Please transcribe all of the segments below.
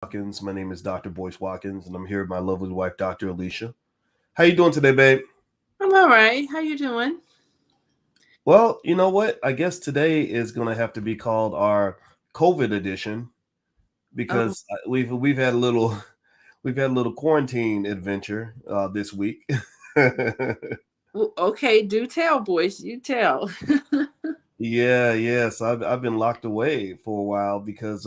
Watkins. My name is Dr. Boyce Watkins, and I'm here with my lovely wife, Dr. Alicia. How you doing today, babe? I'm all right. How you doing? Well, you know what? I guess today is going to have to be called our COVID edition Oh, because we've had a little we've had a little quarantine adventure this week. okay. Do tell, boys. You tell. Yeah. So I've been locked away for a while because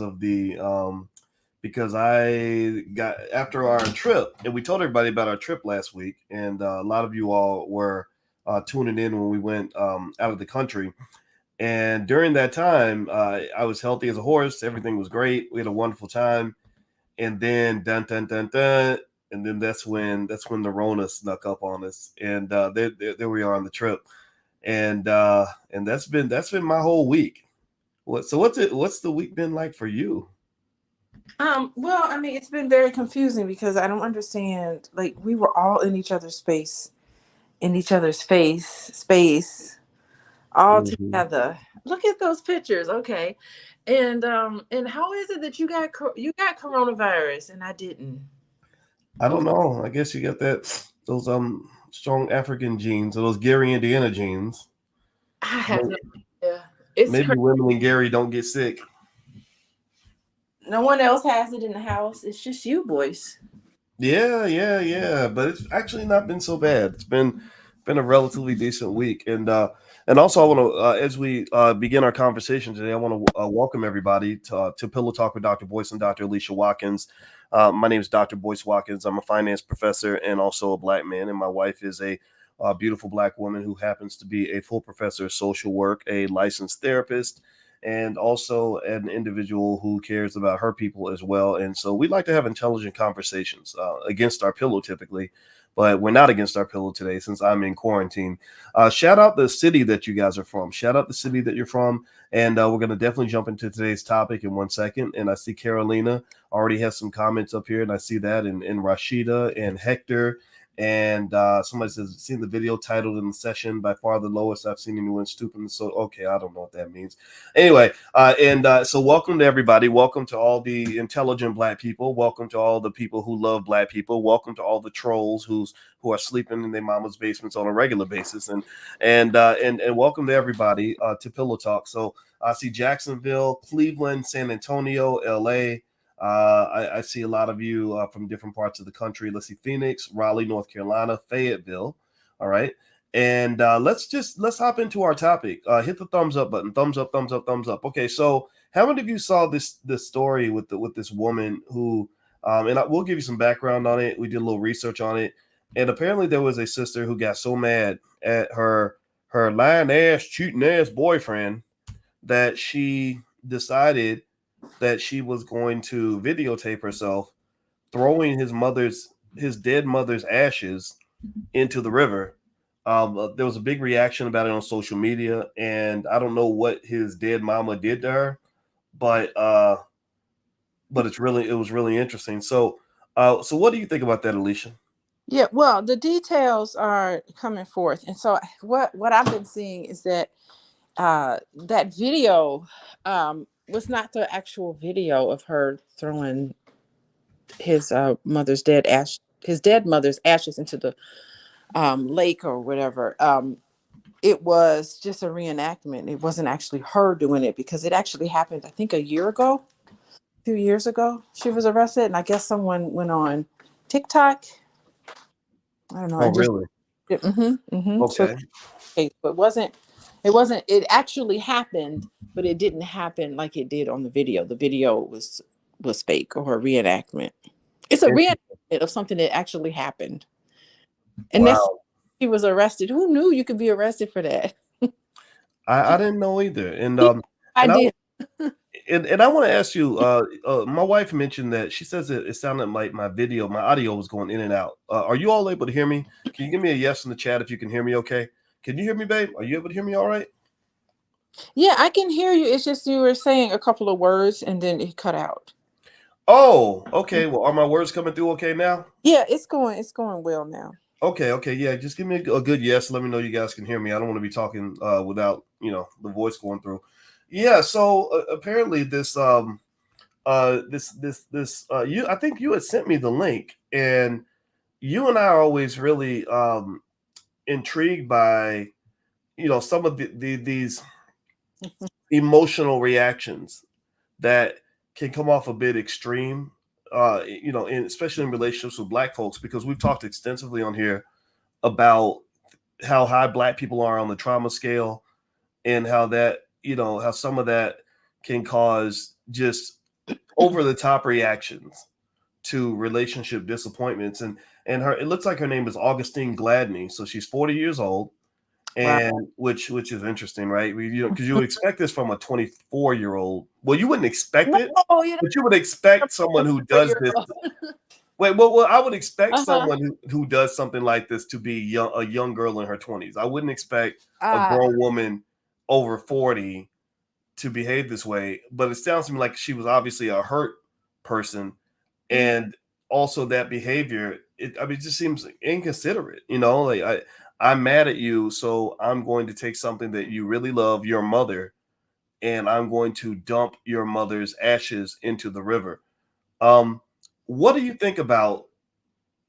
I got after our trip, and we told everybody about our trip last week, and a lot of you all were tuning in when we went out of the country. And during that time, I was healthy as a horse. Everything was great. We had a wonderful time. And then dun dun dun dun, and then that's when the Rona snuck up on us, and there we are on the trip, and that's been my whole week. What's the week been like for you? Well, I mean, it's been very confusing because I don't understand. Like, we were all in each other's space, in each other's space, all Mhm. together. Look at those pictures. Okay, and how is it that you got coronavirus and I didn't? I don't know. I guess you got those strong African genes or those Gary Indiana genes. I have no May- idea. It's Maybe crazy. women in Gary don't get sick. No one else has it in the house. It's just you, boys. Yeah. But it's actually not been so bad. It's been a relatively decent week, and also I want to as we begin our conversation today, I want to welcome everybody to Pillow Talk with Dr. Boyce and Dr. Alicia Watkins. My name is Dr. Boyce Watkins. I'm a finance professor and also a black man, and my wife is a beautiful black woman who happens to be a full professor of social work, a licensed therapist, and also an individual who cares about her people as well. And so we like to have intelligent conversations against our pillow typically, but we're not against our pillow today since I'm in quarantine. Shout out the city that you guys are from. Shout out the city that you're from. And we're going to definitely jump into today's topic in 1 second. And I see Carolina already has some comments up here, and I see that in Rashida and Hector. And somebody says, seen the video titled in the session, by far the lowest I've seen anyone stupid. So, okay, I don't know what that means. Anyway, so welcome to everybody. Welcome to all the intelligent black people. Welcome to all the people who love black people. Welcome to all the trolls who are sleeping in their mama's basements on a regular basis. And welcome to everybody to Pillow Talk. So I see Jacksonville, Cleveland, San Antonio, LA. I see a lot of you from different parts of the country. Let's see, Phoenix, Raleigh, North Carolina, Fayetteville. All right. And let's hop into our topic. Hit the thumbs up button. Thumbs up, thumbs up, thumbs up. Okay, so how many of you saw this story with this woman who we'll give you some background on it. We did a little research on it, and apparently there was a sister who got so mad at her lying ass, cheating ass boyfriend that she decided that she was going to videotape herself throwing his dead mother's ashes into the river. There was a big reaction about it on social media, and I don't know what his dead mama did to her, but it was really interesting. So what do you think about that, Alicia? Yeah, well, the details are coming forth, and so what I've been seeing is that that video was not the actual video of her throwing his dead mother's ashes into the lake or whatever. It was just a reenactment. It wasn't actually her doing it because it actually happened, I think, a year ago, 2 years ago. She was arrested, and I guess someone went on TikTok. I don't know, Oh, and just really? So Okay. case, but it wasn't it actually happened, but it didn't happen like it did on the video. The video was fake or a reenactment. It's a reenactment of something that actually happened. And that's Wow. he was arrested. Who knew you could be arrested for that? I didn't know either, I and I did. and I want to ask you. My wife mentioned that she says it sounded like my audio was going in and out. Are you all able to hear me? Can you give me a yes in the chat if you can hear me? Okay. Can you hear me, babe? Are you able to hear me? All right. Yeah, I can hear you. It's just you were saying a couple of words and then it cut out. Oh, okay. Well, are my words coming through okay now? Yeah, it's going well now. Okay. Yeah, just give me a good yes. Let me know you guys can hear me. I don't want to be talking without the voice going through. Yeah. So apparently you, I think you had sent me the link, and you and I are always really intrigued by, some of these emotional reactions that can come off a bit extreme, especially in relationships with Black folks, because we've talked extensively on here about how high Black people are on the trauma scale, and how that, how some of that can cause just over the top reactions to relationship disappointments. And her, it looks like her name is Augustine Gladney, so she's 40 years old, Wow. and which is interesting, right? Because you would expect this from a 24-year-old. Well, you wouldn't expect it, No, you but you would expect someone who know, does this. Wait, well, I would expect uh-huh. someone who does something like this to be a young girl in her 20s. I wouldn't expect a Uh, grown woman over 40 to behave this way, but it sounds to me like she was obviously a hurt person, and also that behavior, it just seems inconsiderate. Like, I'm mad at you, so I'm going to take something that you really love, your mother, and I'm going to dump your mother's ashes into the river. Um, what do you think about?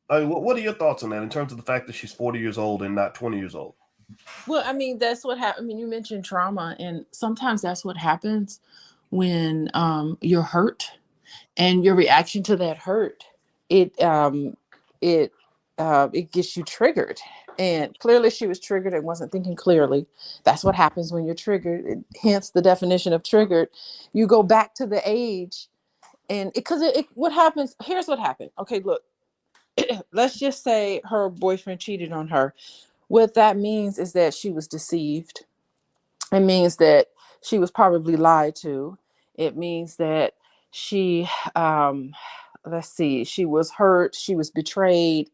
I mean, what are your thoughts on that in terms of the fact that she's 40 years old and not 20 years old? well, I mean, that's what happened. I mean, you mentioned trauma, and sometimes that's what happens when you're hurt, and your reaction to that hurt, it it it gets you triggered. And clearly, she was triggered and wasn't thinking clearly. That's what happens when you're triggered. Hence the definition of triggered. You go back to the age, and because what happens? Here's what happened. Okay, look. Let's just say her boyfriend cheated on her. What that means is that she was deceived. It means that she was probably lied to. It means that she, let's see, she was hurt, she was betrayed,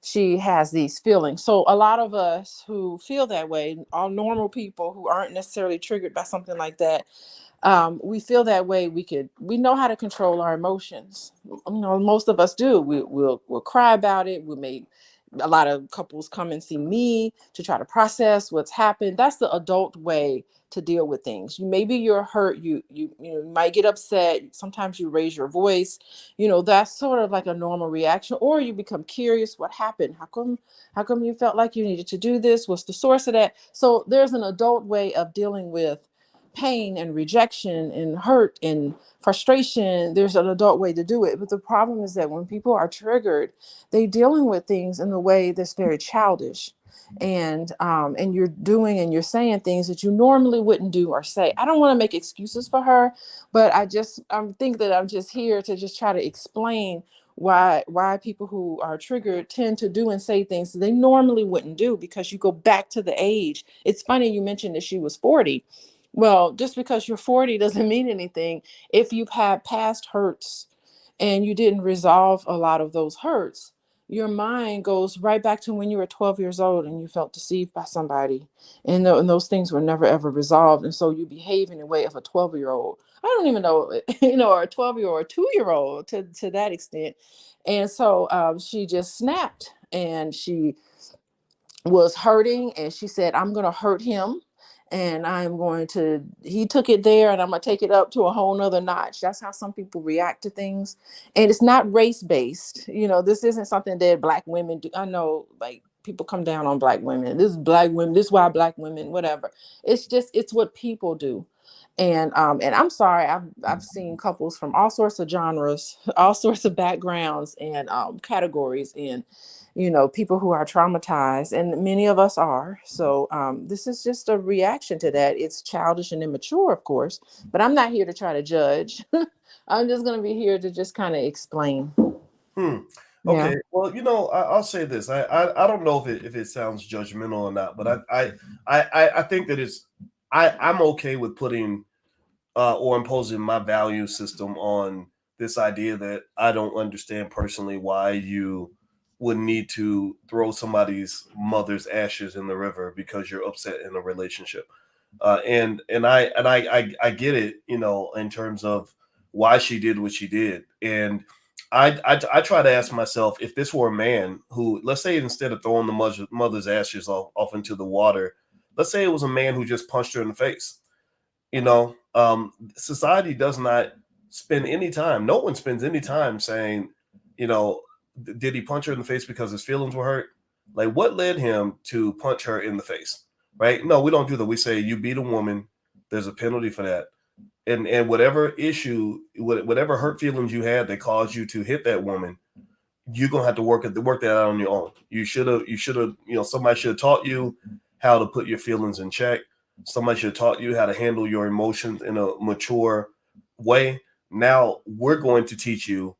she has these feelings. So a lot of us who feel that way, all normal people who aren't necessarily triggered by something like that, we feel that way. We know how to control our emotions. Most of us do. We'll cry about it. We may, a lot of couples come and see me to try to process what's happened. That's the adult way to deal with things. Maybe you're hurt. You might get upset. Sometimes you raise your voice. That's sort of like a normal reaction. Or you become curious. What happened? How come you felt like you needed to do this? What's the source of that? So there's an adult way of dealing with pain and rejection and hurt and frustration. There's an adult way to do it. But the problem is that when people are triggered, they're dealing with things in a way that's very childish. And you're doing and you're saying things that you normally wouldn't do or say. I don't want to make excuses for her, but I think that I'm just here to just try to explain why people who are triggered tend to do and say things they normally wouldn't do, because you go back to the age. It's funny you mentioned that she was 40. Well, just because you're 40 doesn't mean anything. If you've had past hurts and you didn't resolve a lot of those hurts, your mind goes right back to when you were 12 years old and you felt deceived by somebody. And those things were never ever resolved. And so you behave in a way of a 12-year-old. I don't even know, or a 12-year-old or a 2-year-old to that extent. And so she just snapped, and she was hurting, and she said, I'm going to hurt him, and he took it there, and I'm going to take it up to a whole nother notch. That's how some people react to things. And it's not race based. This isn't something that Black women do. I know, like, people come down on Black women. This is Black women. This is why Black women, whatever. It's what people do. And I'm sorry, I've seen couples from all sorts of genres, all sorts of backgrounds and categories, and people who are traumatized, and many of us are. So this is just a reaction to that. It's childish and immature, of course, but I'm not here to try to judge. I'm just going to be here to just kind of explain. Hmm. Yeah. Okay. Well, I'll say this. I don't know if it sounds judgmental or not, but I think that I'm okay with putting or imposing my value system on this idea that I don't understand personally why you would need to throw somebody's mother's ashes in the river because you're upset in a relationship. And I get it, in terms of why she did what she did. And I try to ask myself, if this were a man who, let's say, instead of throwing the mother's ashes off into the water, let's say it was a man who just punched her in the face. Society does not spend any time. No one spends any time saying, you know, did he punch her in the face because his feelings were hurt? Like, what led him to punch her in the face? Right? No, we don't do that. We say you beat a woman. There's a penalty for that, and whatever issue, whatever hurt feelings you had that caused you to hit that woman, you're gonna have to work that out on your own. You should have, somebody should have taught you how to put your feelings in check. Somebody should have taught you how to handle your emotions in a mature way. Now we're going to teach you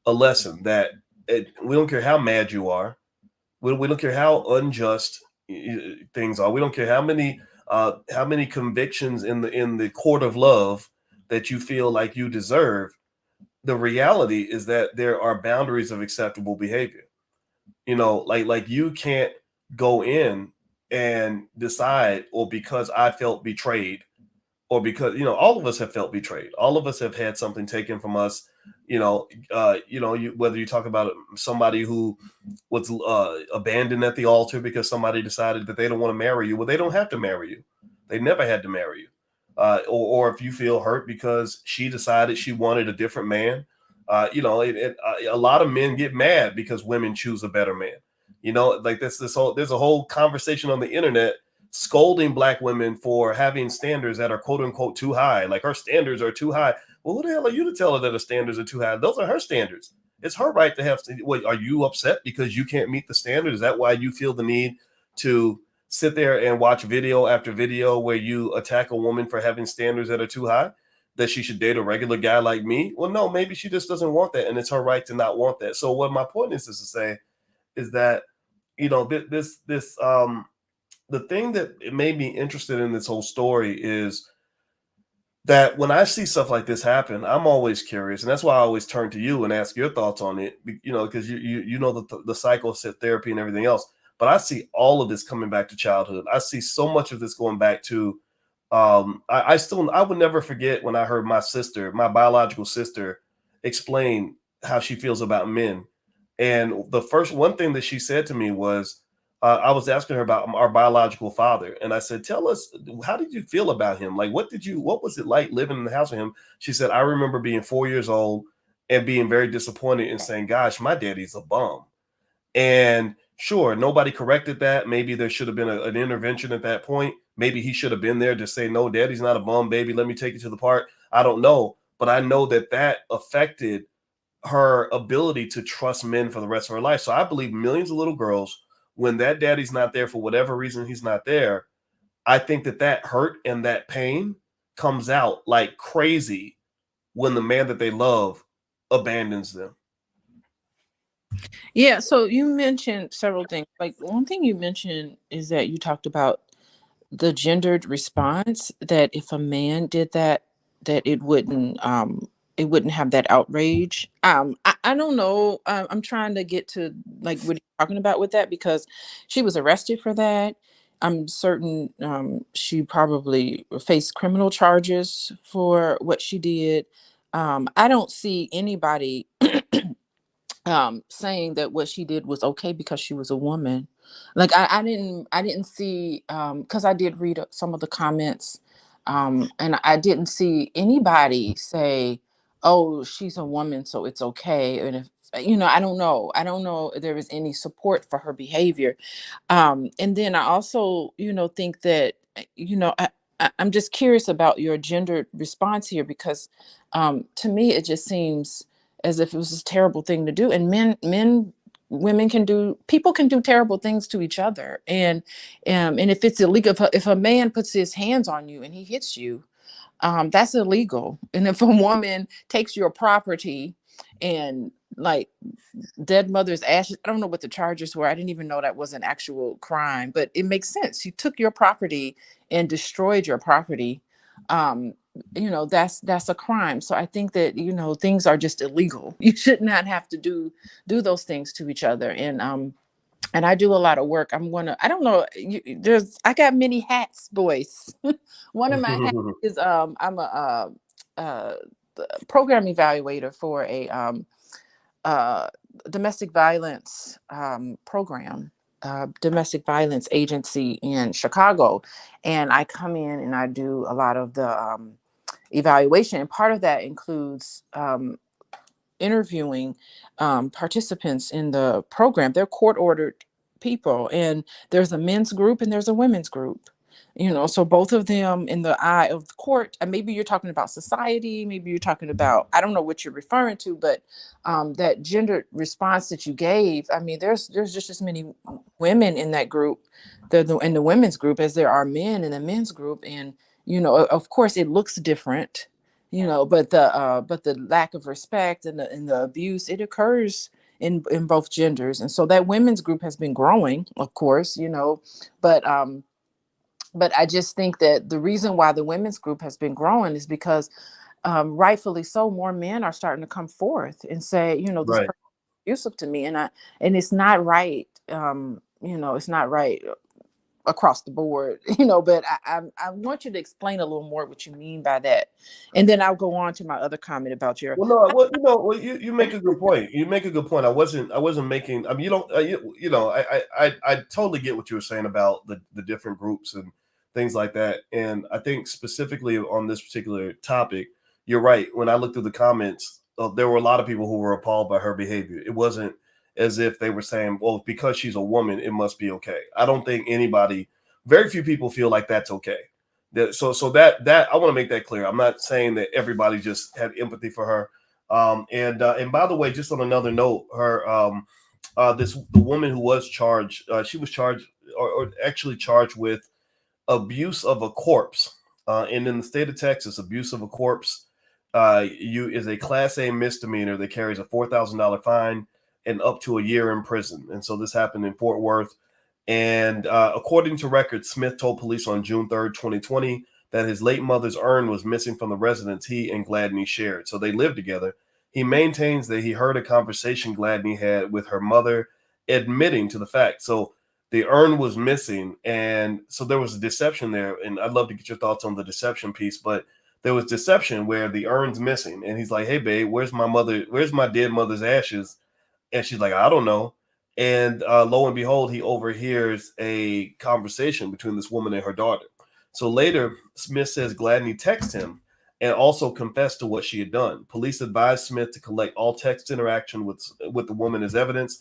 a lesson that we don't care how mad you are. We don't care how unjust things are. We don't care how many convictions in the court of love that you feel like you deserve. The reality is that there are boundaries of acceptable behavior. Like you can't go in and decide, or because I felt betrayed, or because all of us have felt betrayed, all of us have had something taken from us. Whether you talk about somebody who was abandoned at the altar because somebody decided that they don't want to marry you. Well, they don't have to marry you. They never had to marry you. Or if you feel hurt because she decided she wanted a different man. A lot of men get mad because women choose a better man. Like there's a whole conversation on the internet scolding black women for having standards that are quote unquote too high. Like her standards are too high. Well, who the hell are you to tell her that her standards are too high? Those are her standards. It's her right to have. Wait, are you upset because you can't meet the standard? Is that why you feel the need to sit there and watch video after video where you attack a woman for having standards that are too high? That she should date a regular guy like me? Well, no, maybe she just doesn't want that, and it's her right to not want that. So, what my point is to say is that the thing that it made me interested in this whole story is that when I see stuff like this happen, I'm always curious, and that's why I always turn to you and ask your thoughts on it. Because you know the cycle set therapy and everything else. But I see all of this coming back to childhood. I see so much of this going back to. I would never forget when I heard my biological sister, explain how she feels about men, and the first one thing that she said to me was, I was asking her about our biological father, and I said, "Tell us, how did you feel about him? Like, what was it like living in the house with him?" She said, "I remember being 4 years old and being very disappointed and saying, 'Gosh, my daddy's a bum.'" And sure, nobody corrected that. Maybe there should have been an intervention at that point. Maybe he should have been there to say, "No, daddy's not a bum, baby. Let me take you to the park." I don't know, but I know that affected her ability to trust men for the rest of her life. So I believe millions of little girls, when that daddy's not there for whatever reason he's not there, I think that hurt and that pain comes out like crazy when the man that they love abandons them. Yeah, so you mentioned several things. Like one thing you mentioned is that you talked about the gendered response, that if a man did that, that it wouldn't have that outrage. I don't know. I'm trying to get to like what you're talking about with that, because she was arrested for that. I'm certain she probably faced criminal charges for what she did. I don't see anybody saying that what she did was okay because she was a woman. Like I didn't see, because I did read some of the comments, and I didn't see anybody say, "Oh, she's a woman, so it's okay." And if I don't know if there was any support for her behavior. And then I also, think that, I'm just curious about your gendered response here, because to me it just seems as if it was a terrible thing to do. And women people can do terrible things to each other. And if it's illegal, if a man puts his hands on you and he hits you, that's illegal. And if a woman takes your property and, like, dead mother's ashes, I don't know what the charges were. I didn't even know that was an actual crime, but it makes sense. You took your property and destroyed your property. Um, that's a crime. So I think that, things are just illegal. You should not have to do those things to each other. And I do a lot of work. I don't know, I got many hats, boys. One of my hats is I'm a program evaluator for a uh, domestic violence program, domestic violence agency in Chicago. And I come in and I do a lot of the evaluation. And part of that includes interviewing participants in the program. They're court ordered people, and there's a men's group and there's a women's group. So both of them in the eye of the court, and maybe you're talking about society, maybe you're talking about, I don't know what you're referring to, but that gendered response that you gave, I mean, there's just as many women in that group, in the women's group, as there are men in the men's group. And of course it looks different, but the lack of respect and the abuse, it occurs in both genders. And so that women's group has been growing, of course, but I just think that the reason why the women's group has been growing is because rightfully so, more men are starting to come forth and say, this Right. person is abusive to me, and it's not right. It's not right across the board, but I want you to explain a little more what you mean by that. And then I'll go on to my other comment about your. Well, no, well, you make a good point. You make a good point. I wasn't making. I mean, you don't. I totally get what you were saying about the different groups and things like that. And I think specifically on this particular topic, you're right. When I looked through the comments, there were a lot of people who were appalled by her behavior. It wasn't as if they were saying, "Well, because she's a woman, it must be okay." I don't think anybody. Very few people feel like that's okay. So that I want to make that clear. I'm not saying that everybody just had empathy for her. And by the way, just on another note, the woman who was charged, she was charged or actually charged with abuse of a corpse. And in the state of Texas, abuse of a corpse is a Class A misdemeanor that carries a $4,000 fine and up to a year in prison. And so this happened in Fort Worth. And according to records, Smith told police on June 3rd, 2020, that his late mother's urn was missing from the residence he and Gladney shared. So they lived together. He maintains that he heard a conversation Gladney had with her mother, admitting to the fact. So the urn was missing. And so there was a deception there. And I'd love to get your thoughts on the deception piece. But there was deception where the urn's missing. And he's like, "Hey, babe, where's my dead mother's ashes?" And she's like, "I don't know." And lo and behold, he overhears a conversation between this woman and her daughter. So later, Smith says Gladney texted him and also confessed to what she had done. Police advised Smith to collect all text interaction with the woman as evidence.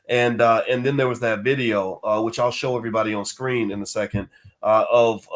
And then there was that video, which I'll show everybody on screen in a second, of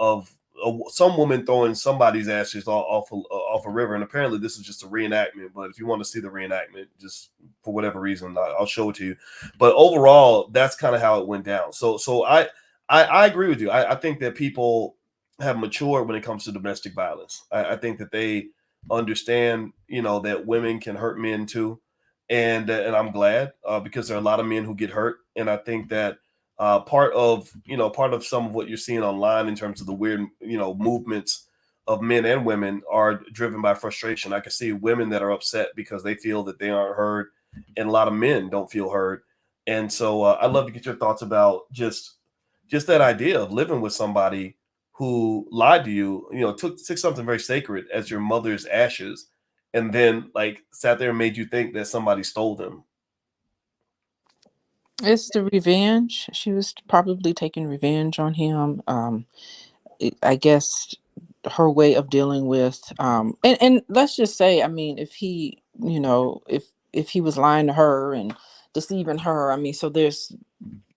some woman throwing somebody's ashes off a river. And apparently this is just a reenactment, but if you want to see the reenactment, just for whatever reason, I'll show it to you. But overall, that's kind of how it went down. So I agree with you. I think that people have matured when it comes to domestic violence. I think that they understand, that women can hurt men too. And I'm glad, because there are a lot of men who get hurt. And I think that part of some of what you're seeing online in terms of the weird movements of men and women are driven by frustration. I can see women that are upset because they feel that they aren't heard, and a lot of men don't feel heard. And so I'd love to get your thoughts about just that idea of living with somebody who lied to you, took something very sacred as your mother's ashes, and then like sat there and made you think that somebody stole them. It's the revenge. She was probably taking revenge on him. I guess her way of dealing with and let's just say, I mean, if he, if he was lying to her and deceiving her, I mean, so there's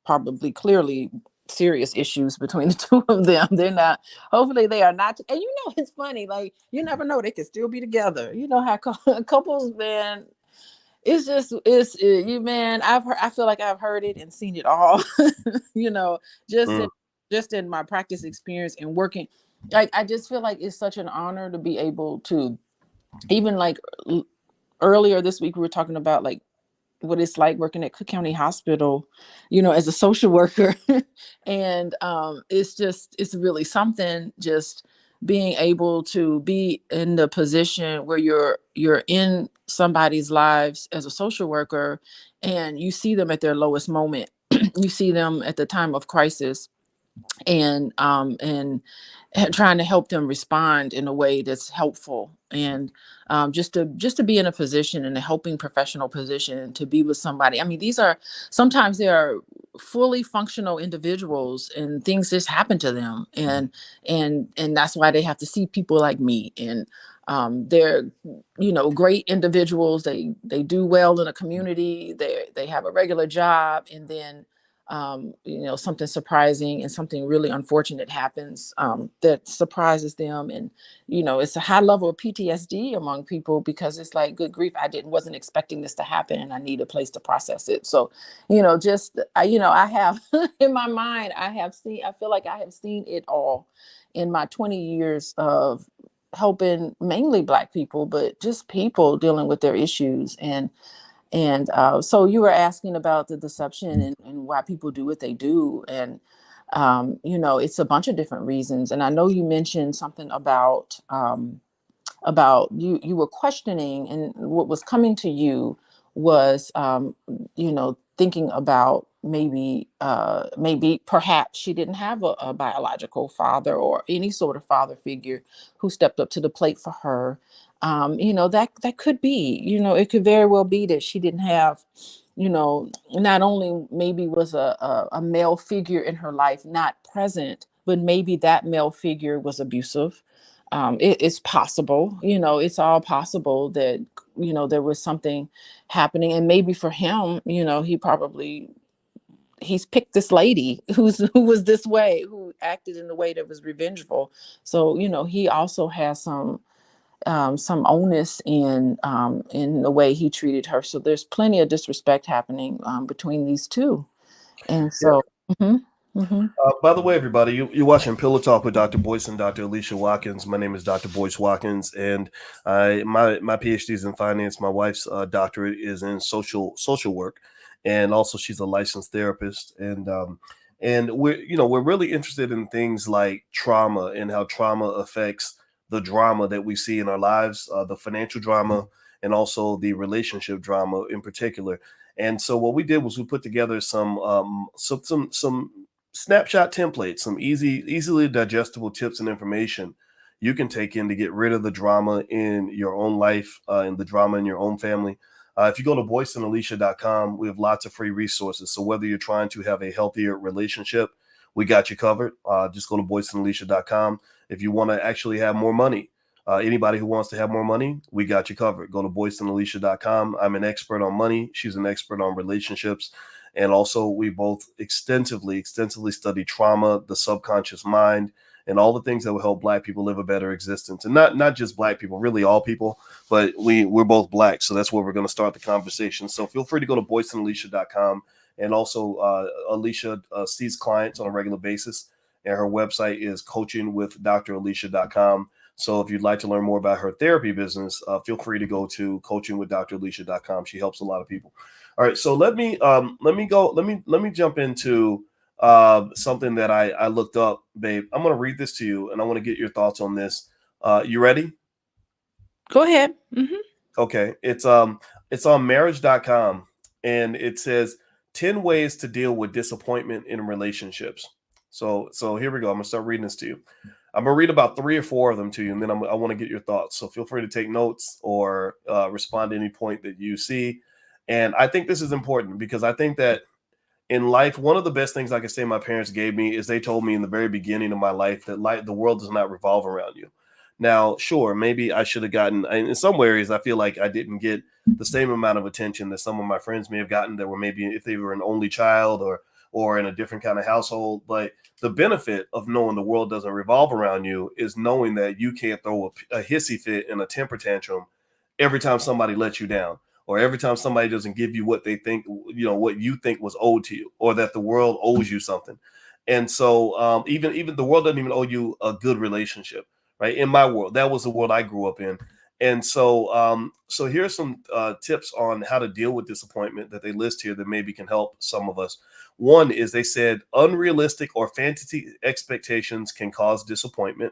probably clearly serious issues between the two of them. They're not, hopefully they are not. And it's funny, like, you never know, they could still be together. You know how couples, man, you, man, I feel like I've heard it and seen it all. you know just in, Mm. just in my practice experience and working, like, I just feel like it's such an honor to be able to, even like earlier this week we were talking about like what it's like working at Cook County Hospital, as a social worker. And it's really something, just being able to be in the position where you're in somebody's lives as a social worker, and you see them at their lowest moment. You see them at the time of crisis, and trying to help them respond in a way that's helpful, and just to be in a position, in a helping professional position, to be with somebody. I mean, sometimes they are fully functional individuals and things just happen to them, and that's why they have to see people like me. And They're, great individuals. They do well in a community. They have a regular job, and then, something surprising and something really unfortunate happens that surprises them, and it's a high level of PTSD among people, because it's like, good grief, wasn't expecting this to happen, and I need a place to process it. So, I have in my mind, I feel like I have seen it all in my 20 years of helping mainly Black people, but just people dealing with their issues. And so you were asking about the deception, and why people do what they do. And it's a bunch of different reasons. And I know you mentioned something about you were questioning, and what was coming to you was thinking about maybe perhaps she didn't have a biological father, or any sort of father figure who stepped up to the plate for her. That could be, it could very well be that she didn't have, not only maybe was a male figure in her life not present, but maybe that male figure was abusive. It's possible, it's all possible that, there was something happening. And maybe for him, he's picked this lady who was this way, who acted in a way that was revengeful. So, he also has some onus in the way he treated her. So there's plenty of disrespect happening between these two. And so, mhm, mhm. By the way, everybody, you're watching Pillow Talk with Dr. Boyce and Dr. Alicia Watkins. My name is Dr. Boyce Watkins, and my PhD is in finance. My wife's doctorate is in social work, and also she's a licensed therapist. And we're really interested in things like trauma and how trauma affects the drama that we see in our lives, the financial drama, and also the relationship drama in particular. And so what we did was we put together some snapshot templates, some easily digestible tips and information you can take in to get rid of the drama in your own life and the drama in your own family. If you go to boyceandalicia.com, we have lots of free resources. So whether you're trying to have a healthier relationship, we got you covered. Just go to boyceandalicia.com. If you want to actually have more money, anybody who wants to have more money, we got you covered. Go to boyceandalicia.com. I'm an expert on money. She's an expert on relationships. And also, we both extensively study trauma, the subconscious mind, and all the things that will help Black people live a better existence. And not just Black people, really all people, but we're both Black. So that's where we're going to start the conversation. So feel free to go to boyceandalicia.com. And also, Alicia sees clients on a regular basis, and her website is coachingwithdralicia.com. So if you'd like to learn more about her therapy business, feel free to go to coachingwithdralicia.com. She helps a lot of people. All right, so let me jump into something that I looked up, babe. I'm going to read this to you, and I want to get your thoughts on this. You ready? Go ahead. Mm-hmm. Okay, it's on marriage.com, and it says 10 ways to deal with disappointment in relationships. So here we go. I'm going to start reading this to you. I'm going to read about 3 or 4 of them to you, and then I want to get your thoughts. So feel free to take notes or respond to any point that you see. And I think this is important because I think that in life, one of the best things I can say my parents gave me is they told me in the very beginning of my life that the world does not revolve around you. Now, sure, maybe I should have gotten, in some areas, I feel like I didn't get the same amount of attention that some of my friends may have gotten that were maybe if they were an only child or in a different kind of household. But the benefit of knowing the world doesn't revolve around you is knowing that you can't throw a hissy fit and a temper tantrum every time somebody lets you down, or every time somebody doesn't give you what they think, what you think was owed to you, or that the world owes you something. And so even the world doesn't even owe you a good relationship, right? In my world, that was the world I grew up in. And so so here's some tips on how to deal with disappointment that they list here that maybe can help some of us. One is they said unrealistic or fantasy expectations can cause disappointment.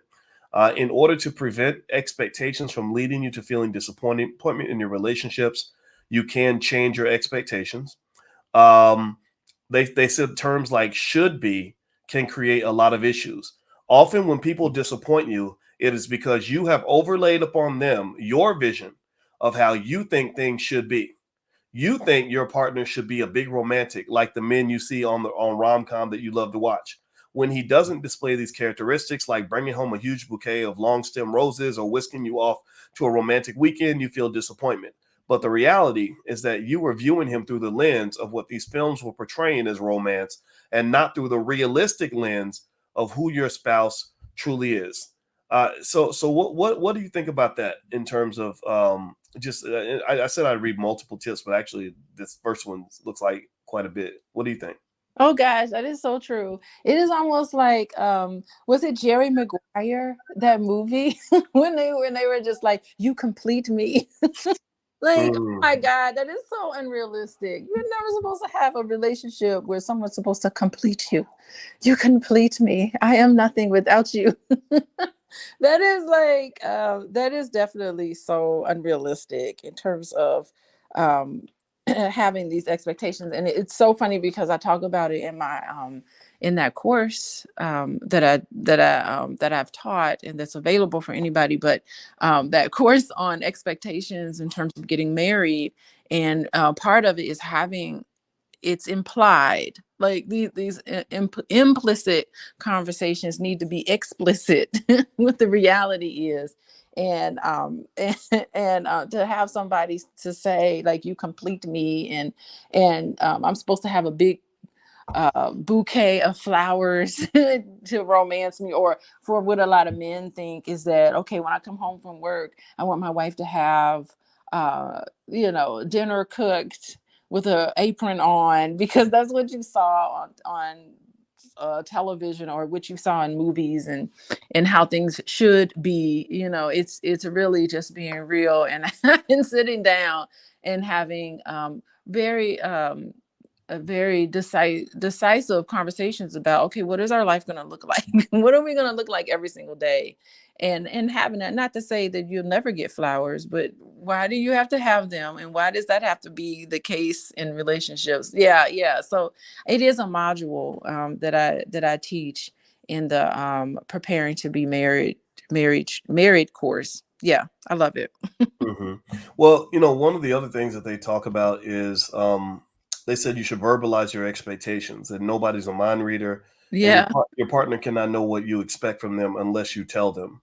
In order to prevent expectations from leading you to feeling disappointment in your relationships, you can change your expectations. They said terms like should be can create a lot of issues. Often when people disappoint you, it is because you have overlaid upon them your vision of how you think things should be. You think your partner should be a big romantic like the men you see on rom-com that you love to watch. when he doesn't display these characteristics, like bringing home a huge bouquet of long stem roses or whisking you off to a romantic weekend, you feel disappointment. But the reality is that you were viewing him through the lens of what these films were portraying as romance, and not through the realistic lens of who your spouse truly is. So what do you think about that in terms of just? I said I'd read multiple tips, but actually this first one looks like quite a bit. What do you think? Oh gosh, that is so true. It is almost like was it Jerry Maguire, that movie when they were just like, you complete me. Like, oh Mm, my God, that is so unrealistic. You're never supposed to have a relationship where someone's supposed to complete you. You complete me. I am nothing without you. That is like that is definitely so unrealistic in terms of um having these expectations. And it's so funny because I talk about it in my in that course that I've taught, and that's available for anybody. But that course on expectations in terms of getting married, and part of it is having, it's implied, like these implicit conversations need to be explicit what the reality is. And to have somebody to say like, you complete me, and I'm supposed to have a big bouquet of flowers to romance me, or for what a lot of men think is that, okay, when I come home from work, I want my wife to have dinner cooked with an apron on, because that's what you saw on television, or what you saw in movies, and how things should be. It's really just being real, and sitting down and having very very decisive conversations about, okay, what is our life going to look like? What are we going to look like every single day? And having that, not to say that you'll never get flowers, but why do you have to have them, and why does that have to be the case in relationships? Yeah, so it is a module that I teach in the preparing to be married course. Yeah, I love it. hmm. Well, one of the other things that they talk about is they said you should verbalize your expectations, and nobody's a mind reader, and Yeah. your partner cannot know what you expect from them unless you tell them.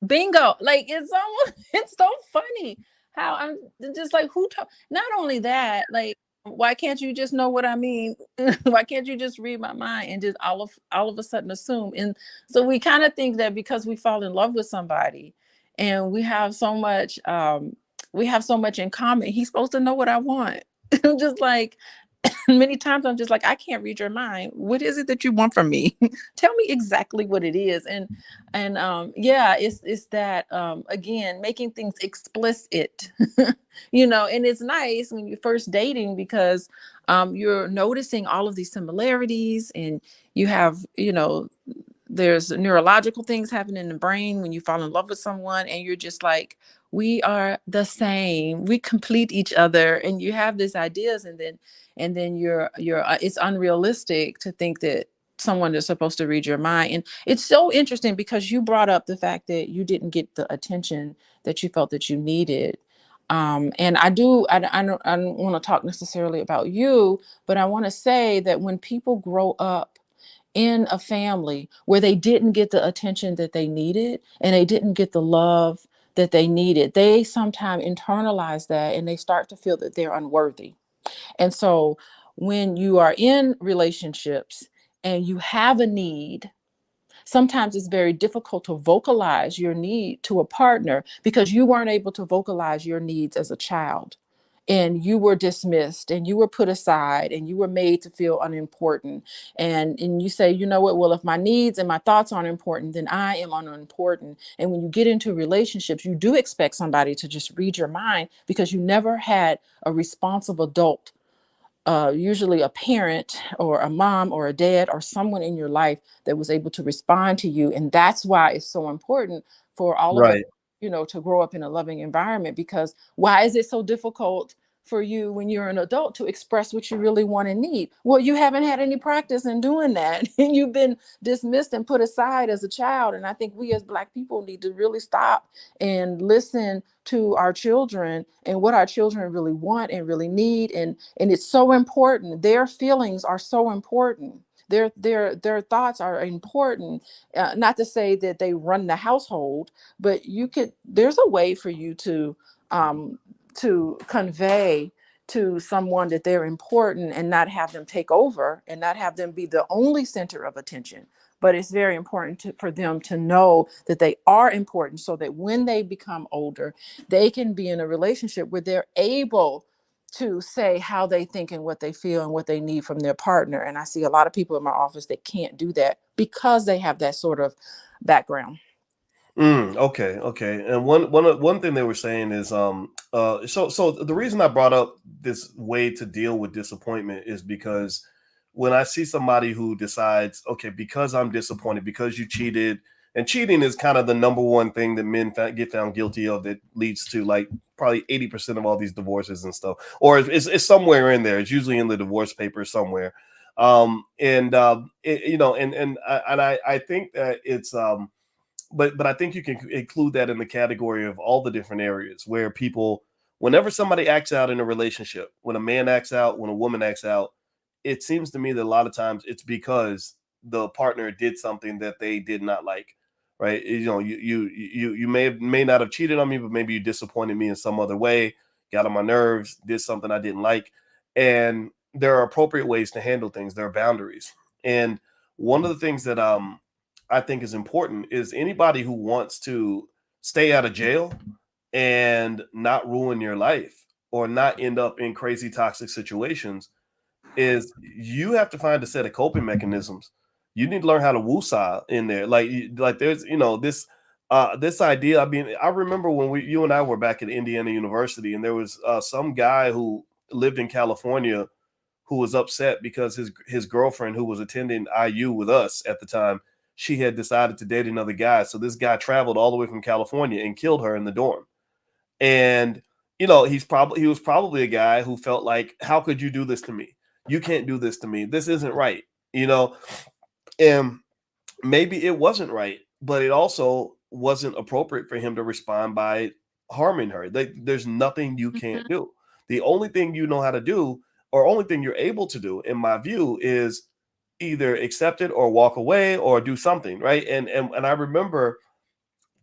Bingo. Like, it's almost it's so funny how I'm just like, not only that, like, why can't you just know what I mean? Why can't you just read my mind and just all of a sudden assume? And so we kind of think that because we fall in love with somebody, and we have so much in common, he's supposed to know what I want. I'm just like, many times I'm just like, I can't read your mind. What is it that you want from me? Tell me exactly what it is. And yeah, it's that again, making things explicit. And it's nice when you're first dating, because you're noticing all of these similarities, and you have, there's neurological things happening in the brain when you fall in love with someone, and you're just like, we are the same, we complete each other, and you have these ideas. And then you're it's unrealistic to think that someone is supposed to read your mind. And it's so interesting because you brought up the fact that you didn't get the attention that you felt that you needed. And I don't want to talk necessarily about you, but I want to say that when people grow up in a family where they didn't get the attention that they needed, and they didn't get the love that they needed, they sometimes internalize that, and they start to feel that they're unworthy. And so when you are in relationships and you have a need, sometimes it's very difficult to vocalize your need to a partner, because you weren't able to vocalize your needs as a child. And you were dismissed, and you were put aside, and you were made to feel unimportant. And you say, you know what, well, if my needs and my thoughts aren't important, then I am unimportant. And when you get into relationships, you do expect somebody to just read your mind, because you never had a responsible adult, usually a parent or a mom or a dad or someone in your life that was able to respond to you. And that's why it's so important for all of us, Right. to grow up in a loving environment. Because why is it so difficult for you when you're an adult to express what you really want and need? Well, you haven't had any practice in doing that. And you've been dismissed and put aside as a child. And I think we as Black people need to really stop and listen to our children and what our children really want and really need. And it's so important. Their feelings are so important. their thoughts are important. Not to say that they run the household, but there's a way for you um, to convey to someone that they're important and not have them take over and not have them be the only center of attention. But it's very important for them to know that they are important, so that when they become older, they can be in a relationship where they're able to say how they think and what they feel and what they need from their partner. And I see a lot of people in my office that can't do that because they have that sort of background. Okay, okay. And one thing they were saying is so the reason I brought up this way to deal with disappointment is because when I see somebody who decides, okay, because I'm disappointed, because you cheated, and cheating is kind of the number one thing that men get found guilty of that leads to like probably 80% of all these divorces and stuff, or it's somewhere in there. It's usually in the divorce papers somewhere. You know, and I think that it's but I think you can include that in the category of all the different areas where people, whenever somebody acts out in a relationship, when a man acts out, when a woman acts out, it seems to me that a lot of times it's because the partner did something that they did not like, right? You know, you may not have cheated on me, but maybe you disappointed me in some other way, got on my nerves, did something I didn't like, and there are appropriate ways to handle things. There are boundaries, and one of the things that I think is important is anybody who wants to stay out of jail and not ruin your life or not end up in crazy toxic situations is you have to find a set of coping mechanisms. You need to learn how to woosah in there. Like there's this idea. I mean, I remember when you and I were back at Indiana University, and there was some guy who lived in California who was upset because his girlfriend, who was attending IU with us at the time, she had decided to date another guy. So this guy traveled all the way from California and killed her in the dorm. And you know, he was probably a guy who felt like, how could you do this to me? You can't do this to me. This isn't right. You know, and maybe it wasn't right, but it also wasn't appropriate for him to respond by harming her. There's nothing you can't Mhm. do. The only thing you know how to do, or only thing you're able to do, in my view, is either accept it or walk away or do something, right? And I remember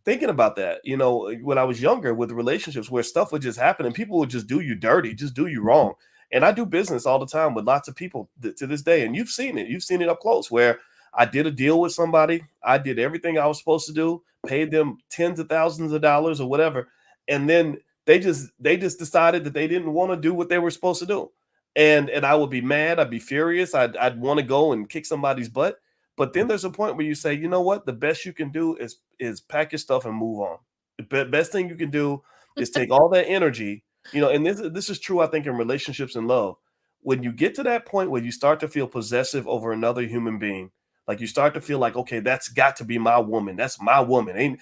thinking about that, you know, when I was younger with relationships where stuff would just happen and people would just do you dirty, just do you wrong. And I do business all the time with lots of people to this day. And you've seen it up close where I did a deal with somebody. I did everything I was supposed to do, paid them tens of thousands of dollars or whatever. And then they just decided that they didn't want to do what they were supposed to do. And I would be mad. I'd be furious. I'd want to go and kick somebody's butt. But then there's a point where you say, you know what? The best you can do is pack your stuff and move on. The best thing you can do is take all that energy, you know, and this is true, I think, in relationships and love. When you get to that point where you start to feel possessive over another human being, like you start to feel like, okay, that's got to be my woman. That's my woman. Ain't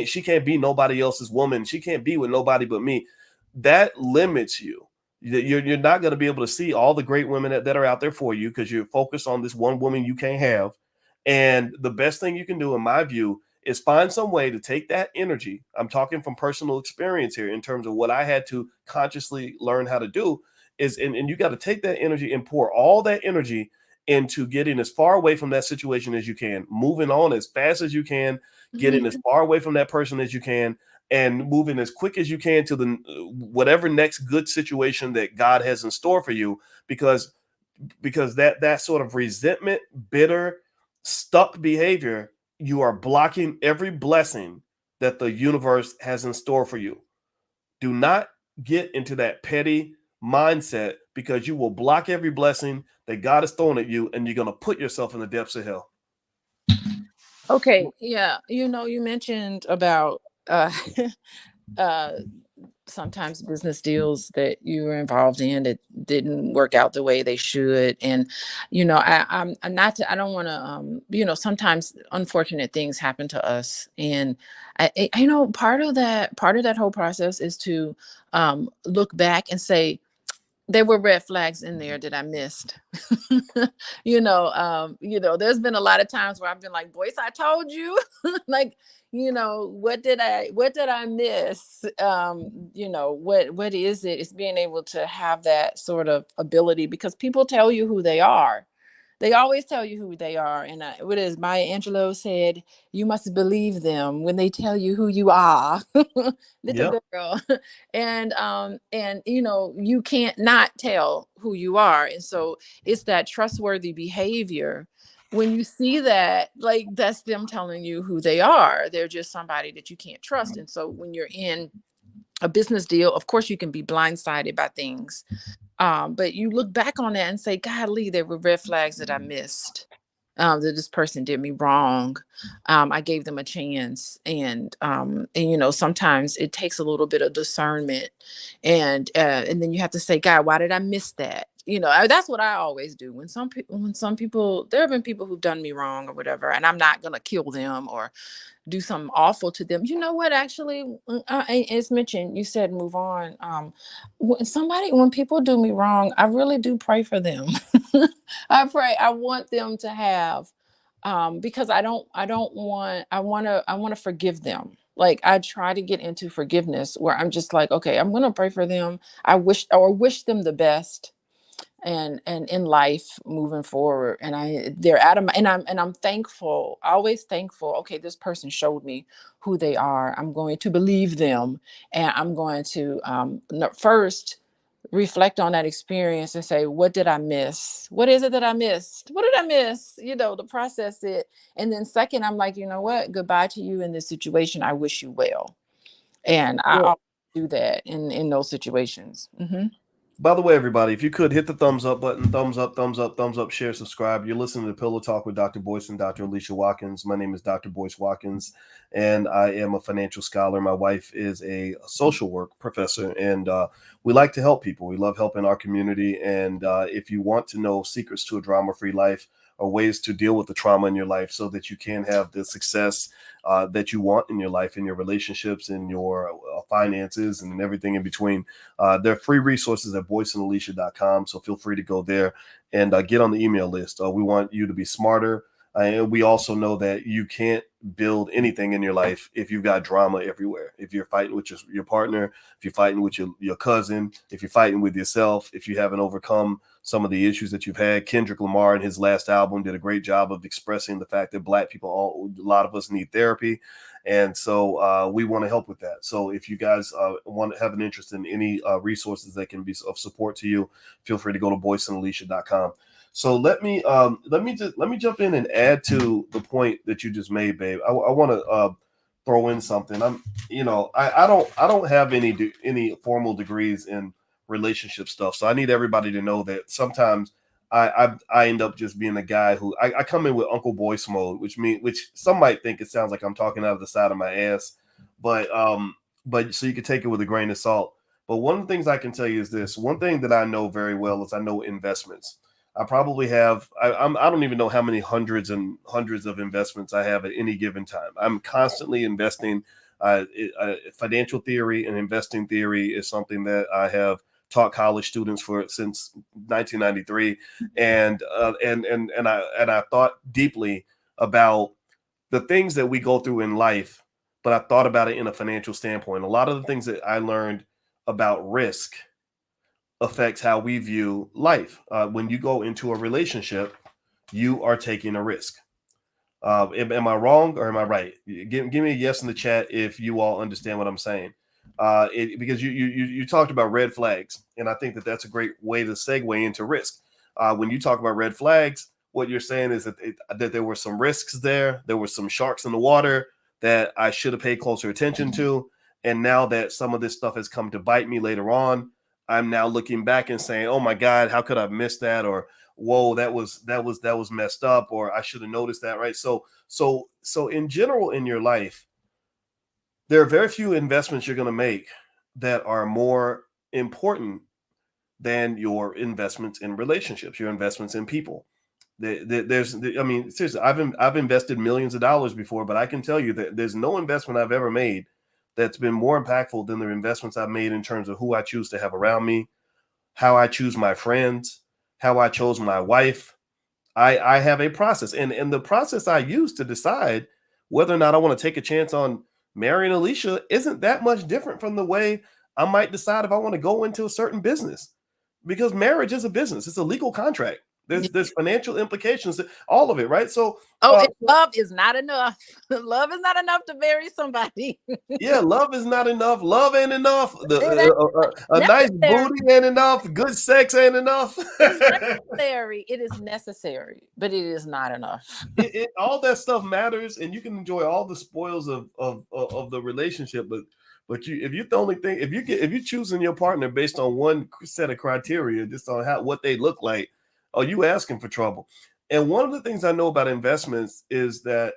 she can't be nobody else's woman. She can't be with nobody but me. That limits you. You're not going to be able to see all the great women that are out there for you because you're focused on this one woman you can't have. And the best thing you can do, in my view, is find some way to take that energy. I'm talking from personal experience here in terms of what I had to consciously learn how to do is, and you got to take that energy and pour all that energy into getting as far away from that situation as you can, moving on as fast as you can, getting as Mhm. far away from that person as you can, and moving as quick as you can to the whatever next good situation that God has in store for you, because that sort of resentment, bitter, stuck behavior, you are blocking every blessing that the universe has in store for you. Do not get into that petty mindset because you will block every blessing that God has thrown at you and you're going to put yourself in the depths of hell. Okay, yeah, you mentioned about uh sometimes business deals that you were involved in that didn't work out the way they should. And I'm not to, I don't want to sometimes unfortunate things happen to us. And part of that whole process is to look back and say there were red flags in there that I missed. There's been a lot of times where I've been like, "Boys, I told you." Like, what did I miss? What is it? It's being able to have that sort of ability because people tell you who they are. They always tell you who they are. And what is Maya Angelou said, you must believe them when they tell you who you are. Little Yep. girl. And you know, you can't not tell who you are. And so it's that trustworthy behavior. When you see that, like, that's them telling you who they are. They're just somebody that you can't trust. And so when you're in a business deal, of course you can be blindsided by things, but you look back on that and say, golly, there were red flags that I missed, that this person did me wrong. I gave them a chance. And you know, sometimes it takes a little bit of discernment. And then you have to say, God, why did I miss that? You know, that's what I always do. When some people, there have been people who've done me wrong or whatever, and I'm not going to kill them or do something awful to them. You know what? Actually, it's mentioned. You said move on. When people do me wrong, I really do pray for them. I pray. I want them to have, because I want to forgive them. Like, I try to get into forgiveness where I'm just like, okay, I'm going to pray for them. I wish them the best and in life moving forward. And they're out of my, and I'm thankful, always thankful. Okay, this person showed me who they are. I'm going to believe them, and I'm going to first reflect on that experience and say, what did I miss? What is it that I missed? What did I miss? You know, to process it. And then second, I'm like, you know what, goodbye to you in this situation. I wish you well. And I Well, always do that in those situations. Hmm. by the way, everybody, if you could hit the thumbs up button, thumbs up, thumbs up, thumbs up, share, subscribe. You're listening to Pillow Talk with Dr. Boyce and Dr. Alicia Watkins. My name is Dr. Boyce Watkins, and I am a financial scholar. My wife is a social work professor, and we like to help people. We love helping our community. And if you want to know secrets to a drama-free life or ways to deal with the trauma in your life so that you can have the success that you want in your life, in your relationships, in your finances, and everything in between, there are free resources at boyceandalicia.com. So feel free to go there and get on the email list. We want you to be smarter. And we also know that you can't build anything in your life if you've got drama everywhere. If you're fighting with your partner, if you're fighting with your cousin, if you're fighting with yourself, if you haven't overcome some of the issues that you've had. Kendrick Lamar in his last album did a great job of expressing the fact that Black people, a lot of us need therapy. And so we want to help with that. So if you guys want to have an interest in any resources that can be of support to you, feel free to go to boyceandalicia.com. So let me jump in and add to the point that you just made, babe. I want to throw in something. I don't have any formal degrees in relationship stuff, so I need everybody to know that sometimes I end up just being a guy who I come in with Uncle Boyce mode, which some might think it sounds like I'm talking out of the side of my ass, but so you can take it with a grain of salt. But one of the things I can tell you is this: one thing that I know very well is I know investments. I probably have, I don't even know how many hundreds and hundreds of investments I have at any given time. I'm constantly investing. Financial theory and investing theory is something that I have taught college students since 1993. And I thought deeply about the things that we go through in life, but I thought about it in a financial standpoint. A lot of the things that I learned about risk affects how we view life. When you go into a relationship, you are taking a risk. Am I wrong or am I right? Give me a yes in the chat if you all understand what I'm saying. Because you talked about red flags, and I think that's a great way to segue into risk. When you talk about red flags, what you're saying is that there were some risks there. There were some sharks in the water that I should have paid closer attention to. And now that some of this stuff has come to bite me later on, I'm now looking back and saying, "Oh my God, how could I miss that?" Or "Whoa, that was messed up," or "I should have noticed that." Right. So in general in your life, there are very few investments you're going to make that are more important than your investments in relationships, your investments in people. Seriously, I've invested millions of dollars before, but I can tell you that there's no investment I've ever made that's been more impactful than the investments I've made in terms of who I choose to have around me, how I choose my friends, how I chose my wife. I have a process, and the process I use to decide whether or not I want to take a chance on marrying Alicia isn't that much different from the way I might decide if I want to go into a certain business, because marriage is a business. It's a legal contract. There's financial implications, all of it, right? So Oh, and love is not enough. Love is not enough to marry somebody. yeah, love is not enough. Love ain't enough. It ain't A nice necessary. booty ain't enough. Good sex ain't enough. It's necessary. It is necessary, but it is not enough. All that stuff matters, and you can enjoy all the spoils of the relationship, but if you the only thing, if you choosing your partner based on one set of criteria, just on what they look like, are you asking for trouble? And one of the things I know about investments is that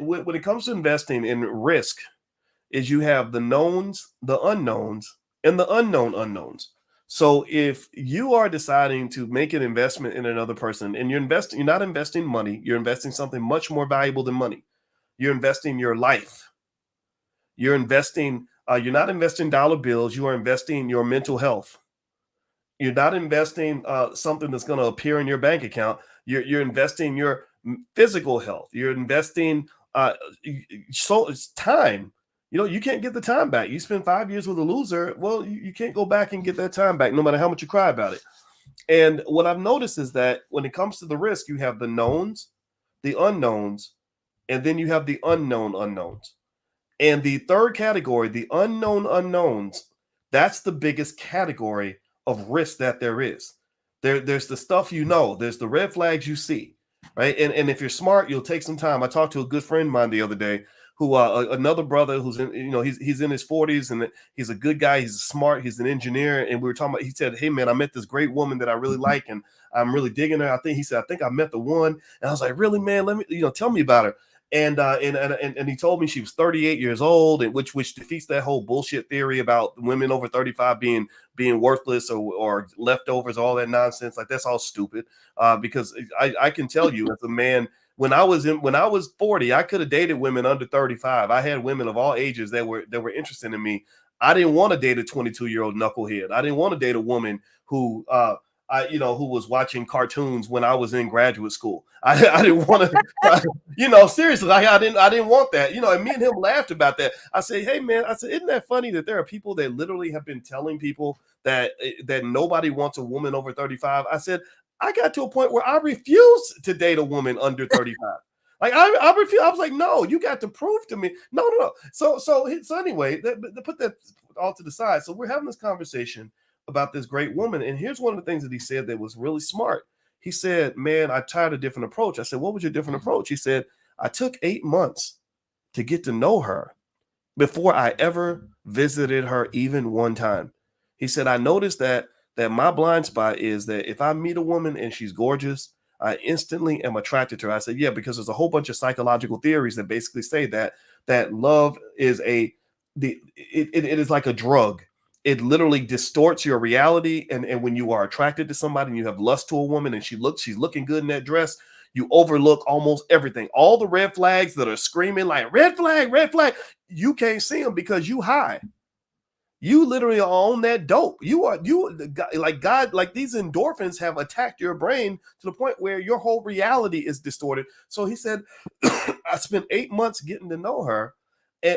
when it comes to investing in risk, is you have the knowns, the unknowns, and the unknown unknowns. So if you are deciding to make an investment in another person and you're not investing money, you're investing something much more valuable than money. You're investing your life. You're investing, you're not investing dollar bills, you are investing your mental health. You're not investing something that's going to appear in your bank account. You're investing your physical health. You're investing so it's time. You can't get the time back. You spend 5 years with a loser. Well, you can't go back and get that time back, no matter how much you cry about it. And what I've noticed is that when it comes to the risk, you have the knowns, the unknowns, and then you have the unknown unknowns. And the third category, the unknown unknowns, that's the biggest category of risk that there is. There's the stuff there's the red flags you see, right? And if you're smart, you'll take some time. I talked to a good friend of mine the other day who another brother who's in, he's in his 40s and he's a good guy, he's smart, he's an engineer. And we were talking about, he said, hey man, I met this great woman that I really like and I'm really digging her. He said, I think I met the one. And I was like, really, man, let me, tell me about her. And he told me she was 38 years old, and which defeats that whole bullshit theory about women over 35 being worthless or leftovers, all that nonsense. Like that's all stupid. Because I can tell you as a man, when I was 40, I could have dated women under 35. I had women of all ages that were interested in me. I didn't want to date a 22-year-old knucklehead. I didn't want to date a woman who who was watching cartoons when I was in graduate school. I didn't want to, seriously, I didn't want that, and me and him laughed about that. I say, hey man, I said, isn't that funny that there are people that literally have been telling people that nobody wants a woman over 35. I said, I got to a point where I refuse to date a woman under 35. Like I refuse. I was like, no, you got to prove to me. No. So anyway, put that all to the side. So we're having this conversation about this great woman. And here's one of the things that he said that was really smart. He said, man, I tried a different approach. I said, what was your different approach? He said, I took 8 months to get to know her before I ever visited her even one time. He said, I noticed that my blind spot is that if I meet a woman and she's gorgeous, I instantly am attracted to her. I said, yeah, because there's a whole bunch of psychological theories that basically say that love is it is like a drug. It literally distorts your reality. And when you are attracted to somebody and you have lust to a woman and she's looking good in that dress, you overlook almost everything. All the red flags that are screaming like red flag, you can't see them because you high. You literally are on that dope. You like God, like these endorphins have attacked your brain to the point where your whole reality is distorted. So he said, I spent 8 months getting to know her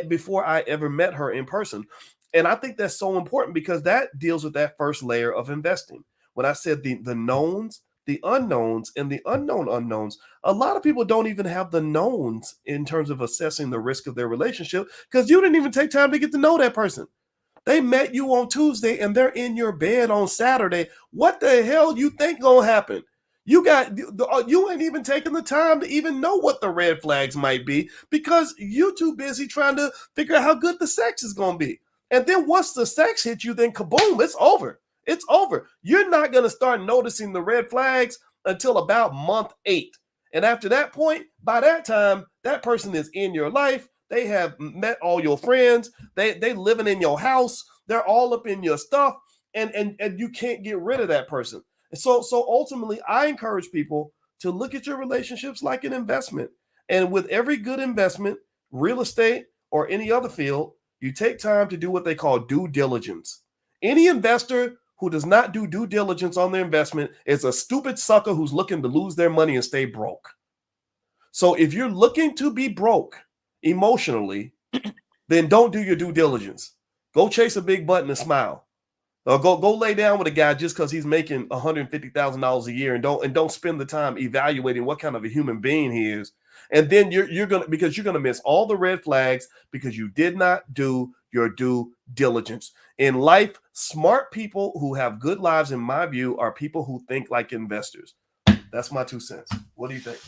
before I ever met her in person. And I think that's so important because that deals with that first layer of investing. When I said the knowns, the unknowns, and the unknown unknowns, a lot of people don't even have the knowns in terms of assessing the risk of their relationship because you didn't even take time to get to know that person. They met you on Tuesday and they're in your bed on Saturday. What the hell you think gonna happen? You ain't even taking the time to even know what the red flags might be because you're too busy trying to figure out how good the sex is gonna be. And then once the sex hits you, then kaboom, it's over. It's over. You're not gonna start noticing the red flags until about month 8. And after that point, by that time, that person is in your life. They have met all your friends. They living in your house. They're all up in your stuff, and you can't get rid of that person. So ultimately, I encourage people to look at your relationships like an investment. And with every good investment, real estate or any other field, you take time to do what they call due diligence. Any investor who does not do due diligence on their investment is a stupid sucker who's looking to lose their money and stay broke. So if you're looking to be broke emotionally, then don't do your due diligence. Go chase a big butt and a smile. Or go lay down with a guy just because he's making $150,000 a year, and don't spend the time evaluating what kind of a human being he is. And then you're gonna, because you're gonna miss all the red flags because you did not do your due diligence. In life, smart people who have good lives, in my view, are people who think like investors. That's my 2 cents. What do you think?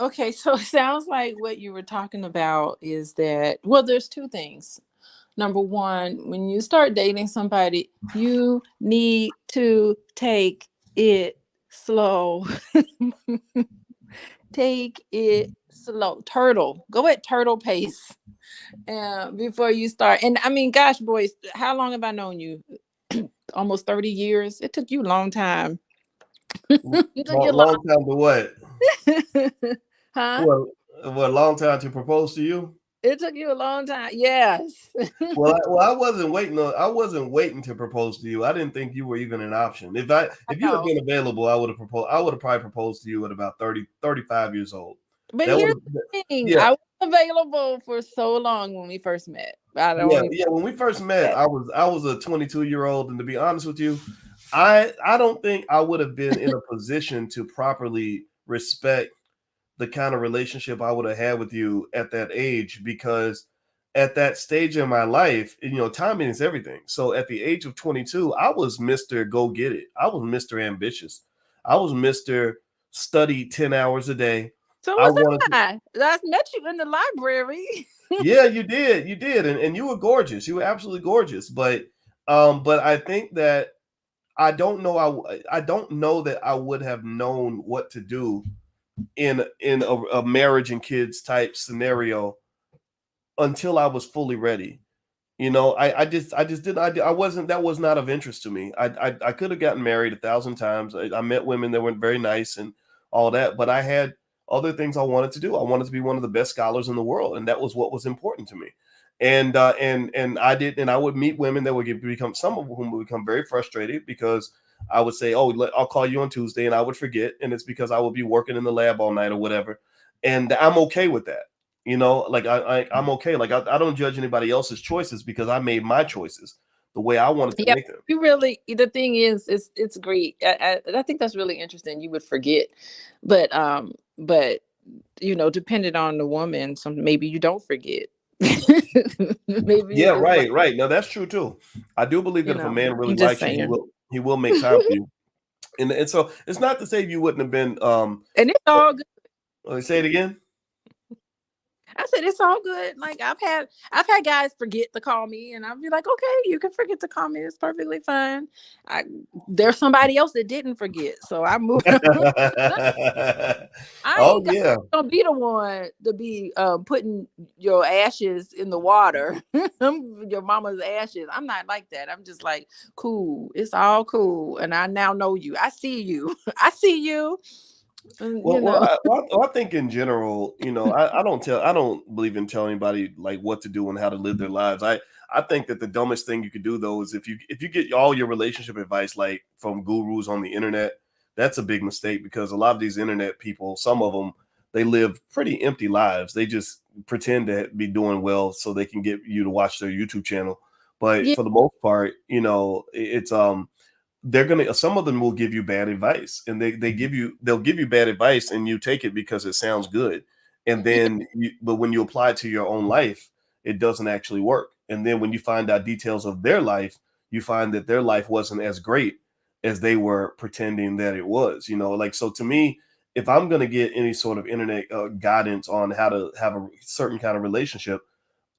Okay, so it sounds like what you were talking about is that, well, there's two things. Number one, when you start dating somebody, you need to take it slow. Take it slow. Turtle. Go at turtle pace before you start. And I mean, gosh, boys, how long have I known you? Almost 30 years. It took you a long time. It took you a Long time to what? long huh? Well, what, long time to propose to you? It took you a long time. Yes. I wasn't waiting on. I wasn't waiting to propose to you. I didn't think you were even an option. I If you had know. been available, I would have proposed. I would have probably proposed to you at about 30, 35 years old. But That here's would, the thing. yeah, I was available for so long when we first met. I don't yeah, even yeah. When we first met, that. I was a 22-year-old, and to be honest with you, I don't think I would have been in a position to properly respect the kind of relationship I would have had with you at that age, because at that stage in my life, timing is everything. So at the age of 22, I was Mr. Go Get It. I was Mr. Ambitious. I was Mr. Study 10 hours a day. So I was wanted to, I. I met you in the library. yeah, you did. You did. And you were gorgeous. You were absolutely gorgeous. But I think that I don't know that I would have known what to do in a marriage and kids type scenario until I was fully ready. I just didn't. I wasn't. That was not of interest to me. I could have gotten married 1,000 times. I met women that were very nice and all that, but I had other things I wanted to do. I wanted to be one of the best scholars in the world, and that was what was important to me. And I did, and I would meet women that would become, some of whom would become very frustrated because I would say, "Oh, I'll call you on Tuesday," and I would forget, and it's because I would be working in the lab all night or whatever, and I'm okay with that. Like I'm okay. Like I don't judge anybody else's choices because I made my choices the way I wanted to Yeah, make them. you really. The thing is, it's great. I think that's really interesting. You would forget, but depending on the woman, some maybe you don't forget. Maybe you Yeah, just like, right. Now that's true too. I do believe that if a man really I'm just likes you, saying. he will make time for you. And so it's not to say you wouldn't have been. And it's all good. Let me say it again. I said it's all good. Like I've had guys forget to call me, and I'll be like, okay, you can forget to call me. It's perfectly fine. I There's somebody else that didn't forget, so I moved on. I Oh ain't yeah. gonna be the one to be putting your ashes in the water, your mama's ashes. I'm not like that. I'm just like, cool. It's all cool, and I now know you. I see you. I see you. And, I think in general, I don't believe in telling anybody like what to do and how to live their lives. I think that the dumbest thing you could do though is if you get all your relationship advice like from gurus on the internet, that's a big mistake because a lot of these internet people, some of them, they live pretty empty lives. They just pretend to be doing well so they can get you to watch their YouTube channel. But yeah, for the most part, it's they're gonna, some of them will give you bad advice, and they'll give you bad advice and you take it because it sounds good, and yeah, then but when you apply it to your own life, it doesn't actually work. And then when you find out details of their life, you find that their life wasn't as great as they were pretending that it was. Like, so to me, if I'm going to get any sort of internet guidance on how to have a certain kind of relationship,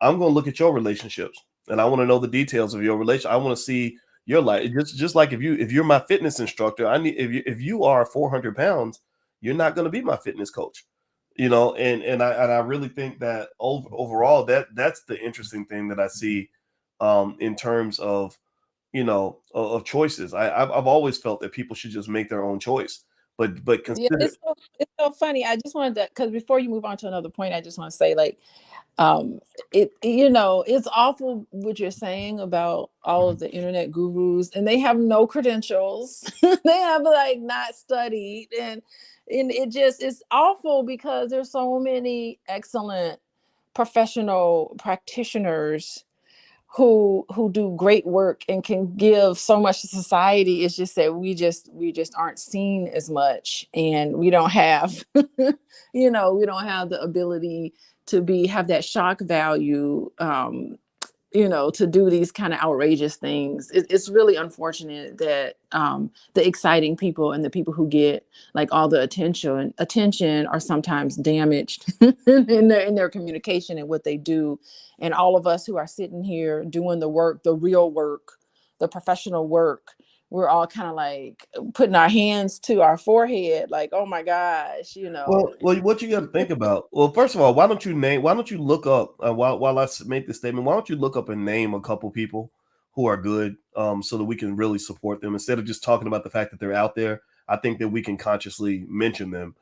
I'm going to look at your relationships, and I want to know the details of your relationship. I want to see your life. Just like if you're my fitness instructor, I need, if you are 400 pounds, you're not going to be my fitness coach. And I really think that overall that's the interesting thing that I see in terms of of choices. I've always felt that people should just make their own choice, but yeah. consider. It's so funny. I just wanted to, because before you move on to another point, I just want to say, like, um it's awful what you're saying about all of the internet gurus, and they have no credentials. They have like not studied, and it's awful because there's so many excellent professional practitioners who do great work and can give so much to society. It's just that we just aren't seen as much, and we don't have we don't have the ability to be have that shock value, to do these kind of outrageous things. It's really unfortunate that the exciting people and the people who get like all the attention are sometimes damaged in their communication and what they do. And all of us who are sitting here doing the work, the real work, the professional work, we're all kind of like putting our hands to our forehead, like, oh my gosh. Well, what you got to think about? Well, first of all, why don't you look up while I make this statement? Why don't you look up and name a couple people who are good, so that we can really support them instead of just talking about the fact that they're out there. I think that we can consciously mention them,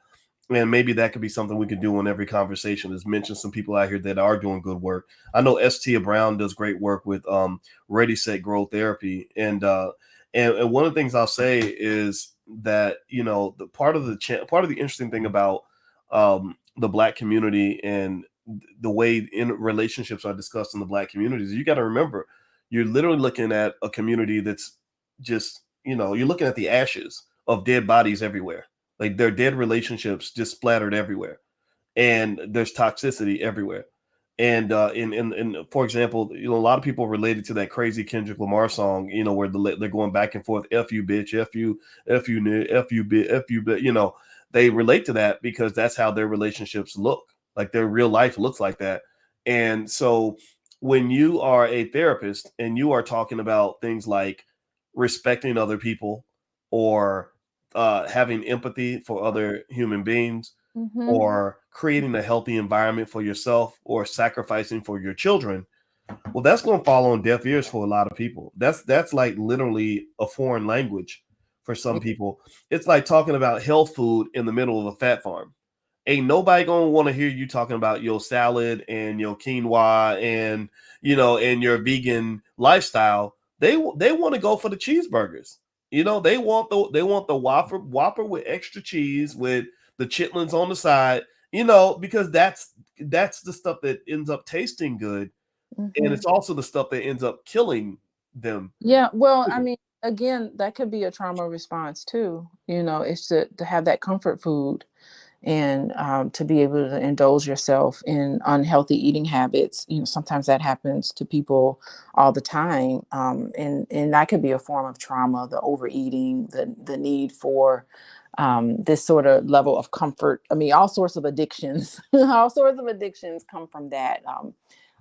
and maybe that could be something we could do in every conversation is mention some people out here that are doing good work. I know Tia Brown does great work with Ready Set Grow Therapy, and one of the things I'll say is that the part of the interesting thing about the Black community and the way in relationships are discussed in the Black communities, you got to remember you're literally looking at a community that's just you're looking at the ashes of dead bodies everywhere. Like their dead relationships just splattered everywhere, and there's toxicity everywhere. And for example, a lot of people related to that crazy Kendrick Lamar song, where they're going back and forth, "F you, bitch, F you, F you, bitch, F you," but they relate to that because that's how their relationships look. Like their real life looks like that. And so when you are a therapist and you are talking about things like respecting other people or having empathy for other human beings, Mm-hmm. or creating a healthy environment for yourself or sacrificing for your children, well, that's going to fall on deaf ears for a lot of people. That's like literally a foreign language for some people. It's like talking about health food in the middle of a fat farm. Ain't nobody going to want to hear you talking about your salad and your quinoa and and your vegan lifestyle. They want to go for the cheeseburgers. They want the Whopper with extra cheese with the chitlins on the side, because that's the stuff that ends up tasting good, and Mm-hmm. it's also the stuff that ends up killing them. Yeah, well, I mean, again, that could be a trauma response too. It's to have that comfort food and to be able to indulge yourself in unhealthy eating habits. Sometimes that happens to people all the time, and that could be a form of trauma: the overeating, the need for this sort of level of comfort. I mean, all sorts of addictions, all sorts of addictions come from that.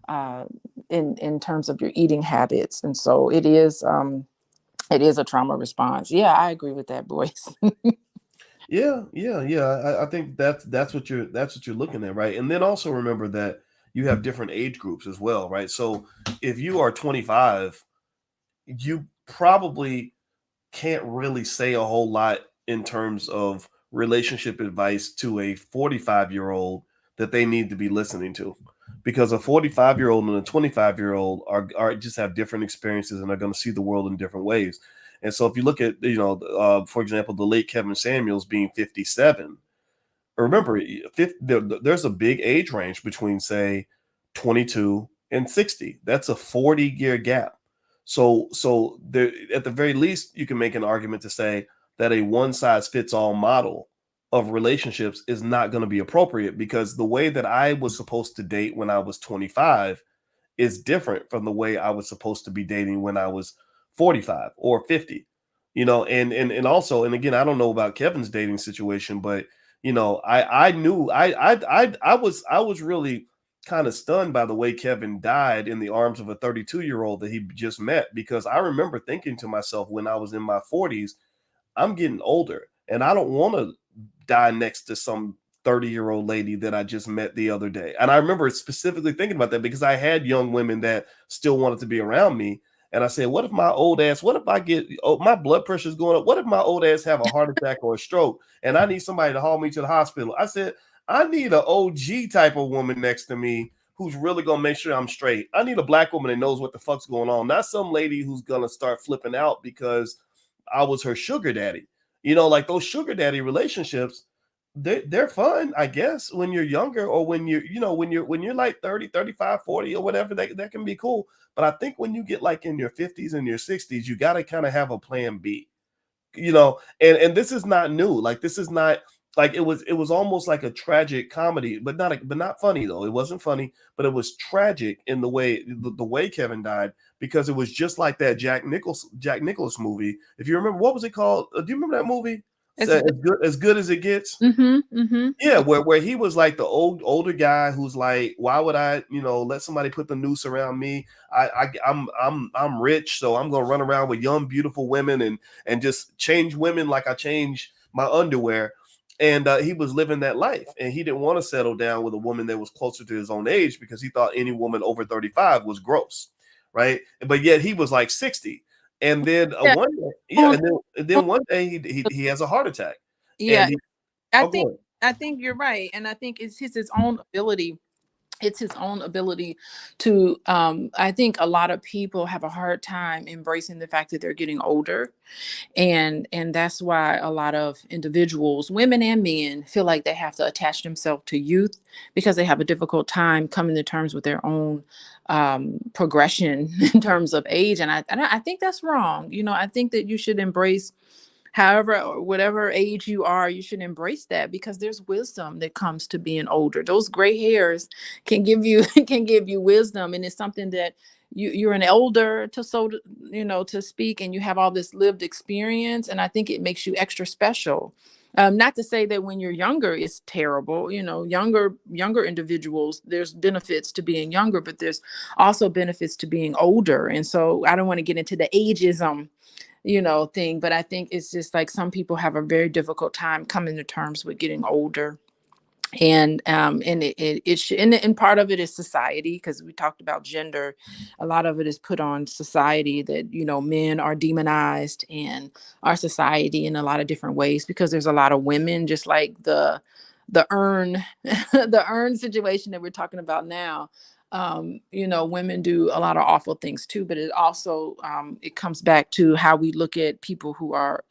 Uh, in terms of your eating habits, and so it is a trauma response. Yeah, I agree with that, Boyce. Yeah. I think that's what you're looking at, right? And then also remember that you have different age groups as well, right? So if you are 25, you probably can't really say a whole lot in terms of relationship advice to a 45-year-old that they need to be listening to, because a 45-year-old and a 25-year-old are just have different experiences and are going to see the world in different ways. And so if you look at for example, the late Kevin Samuels being 57, remember there's a big age range between say 22 and 60. That's a 40-year gap. So there, at the very least, you can make an argument to say that a one size fits all model of relationships is not going to be appropriate, because the way that I was supposed to date when I was 25 is different from the way I was supposed to be dating when I was 45 or 50. And also, and again, I don't know about Kevin's dating situation, but I knew I was really kind of stunned by the way Kevin died in the arms of a 32-year-old that he just met, because I remember thinking to myself when I was in my 40s, I'm getting older and I don't want to die next to some 30-year-old lady that I just met the other day. And I remember specifically thinking about that because I had young women that still wanted to be around me. And I said, what if I get, my blood pressure is going up? What if my old ass have a heart attack or a stroke and I need somebody to haul me to the hospital? I said, I need an OG type of woman next to me who's really going to make sure I'm straight. I need a Black woman that knows what the fuck's going on, not some lady who's going to start flipping out because I was her sugar daddy. Like those sugar daddy relationships, they're fun, I guess, when you're younger, or when you're, when you're like 30, 35, 40, or whatever, that can be cool. But I think when you get like in your 50s and your 60s, you got to kind of have a plan B, and this is not new. Like, this is not like, it was almost like a tragic comedy, but not funny though. It wasn't funny, but it was tragic in the way Kevin died, because it was just like that Jack Nicholas movie. If you remember, what was it called? Do you remember that movie? It's good. As good as it gets. Mm-hmm. Mm-hmm. Yeah, where he was like the older guy who's like, why would I, let somebody put the noose around me? I'm rich, so I'm gonna run around with young, beautiful women, and just change women like I change my underwear. And he was living that life, and he didn't want to settle down with a woman that was closer to his own age, because he thought any woman over 35 was gross, right? But yet he was like 60, and then Yeah. one day, yeah, and then one day he has a heart attack, and Yeah. he. I Oh, think go ahead. I think you're right, and I think his own ability. It's his own ability to. I think a lot of people have a hard time embracing the fact that they're getting older, and that's why a lot of individuals, women and men, feel like they have to attach themselves to youth because they have a difficult time coming to terms with their own progression in terms of age. And I think that's wrong. I think that you should embrace, however or whatever age you are, you should embrace that, because there's wisdom that comes to being older. Those gray hairs can give you can give you wisdom, and it's something that you're an elder to, to speak, and you have all this lived experience, and I think it makes you extra special. Not to say that when you're younger it's terrible. Younger individuals, there's benefits to being younger, but there's also benefits to being older. And so I don't want to get into the ageism thing, but I think it's just like some people have a very difficult time coming to terms with getting older. And and part of it is society, because we talked about gender. A lot of it is put on society, that men are demonized in our society in a lot of different ways, because there's a lot of women, just like the urn the urn situation that we're talking about now. Women do a lot of awful things too, but it also it comes back to how we look at people who are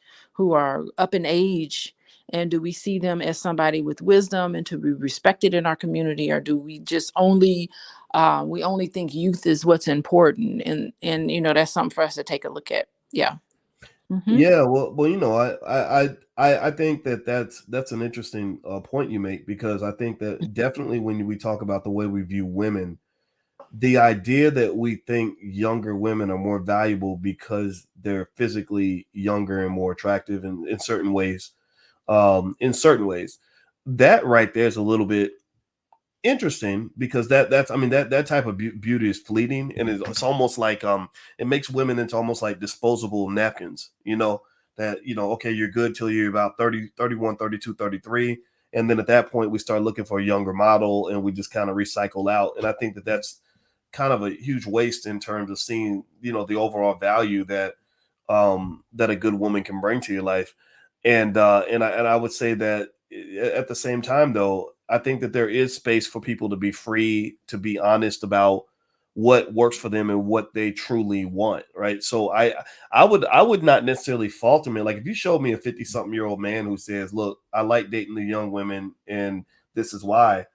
up in age, and do we see them as somebody with wisdom and to be respected in our community, or do we just only think youth is what's important? And that's something for us to take a look at. Yeah. Hmm. Yeah, well, I think that's an interesting point you make, because I think that definitely when we talk about the way we view women, the idea that we think younger women are more valuable because they're physically younger and more attractive in certain ways, that right there is a little bit interesting, because that's, I mean, that type of beauty is fleeting, and it's almost like, it makes women into almost like disposable napkins, that, okay, you're good till you're about 30, 31, 32, 33, and then at that point we start looking for a younger model, and we just kind of recycle out. And I think that that's kind of a huge waste in terms of seeing, the overall value that a good woman can bring to your life. And I would say that, at the same time, though, I think that there is space for people to be free, to be honest about what works for them and what they truly want, right? So I would not necessarily fault them. Like, if you showed me a 50 something year old man who says, "Look, I like dating the young women, and this is why,"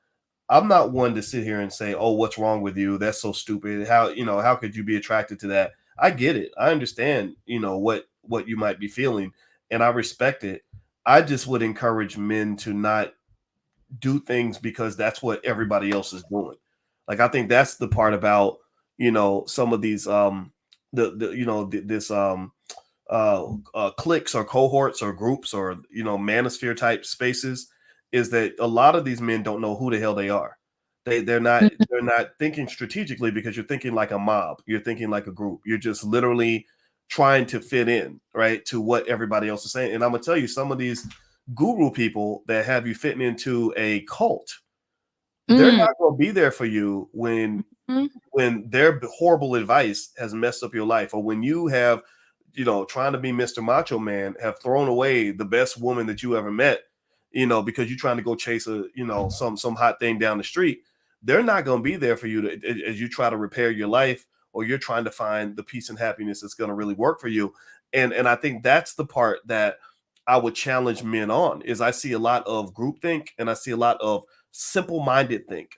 I'm not one to sit here and say, "Oh, what's wrong with you? That's so stupid. How could you be attracted to that?" I get it. I understand, what you might be feeling, and I respect it. I just would encourage men to not do things because that's what everybody else is doing. Like, I think that's the part about, some of these the this cliques or cohorts or groups, or manosphere type spaces, is that a lot of these men don't know who the hell they are. They're not thinking strategically, because you're thinking like a mob, you're thinking like a group, you're just literally trying to fit in, right, to what everybody else is saying. And I'm gonna tell you, some of these guru people that have you fitting into a cult, they're Mm. not going to be there for you when Mhm. their horrible advice has messed up your life, or when you have, trying to be Mr. Macho Man, have thrown away the best woman that you ever met, because you're trying to go chase a, some hot thing down the street. They're not going to be there for you as you try to repair your life, or you're trying to find the peace and happiness that's going to really work for you. And I think that's the part that I would challenge men on is I see a lot of groupthink and I see a lot of simple-minded think.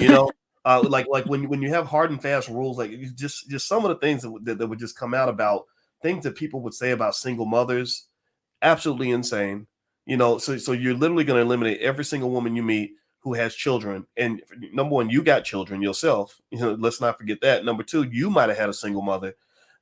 You know, like when you have hard and fast rules, like just some of the things that would just come out about things that people would say about single mothers, absolutely insane. You know, so you're literally going to eliminate every single woman you meet who has children. And number one, you got children yourself. You know, let's not forget that. Number two, you might have had a single mother.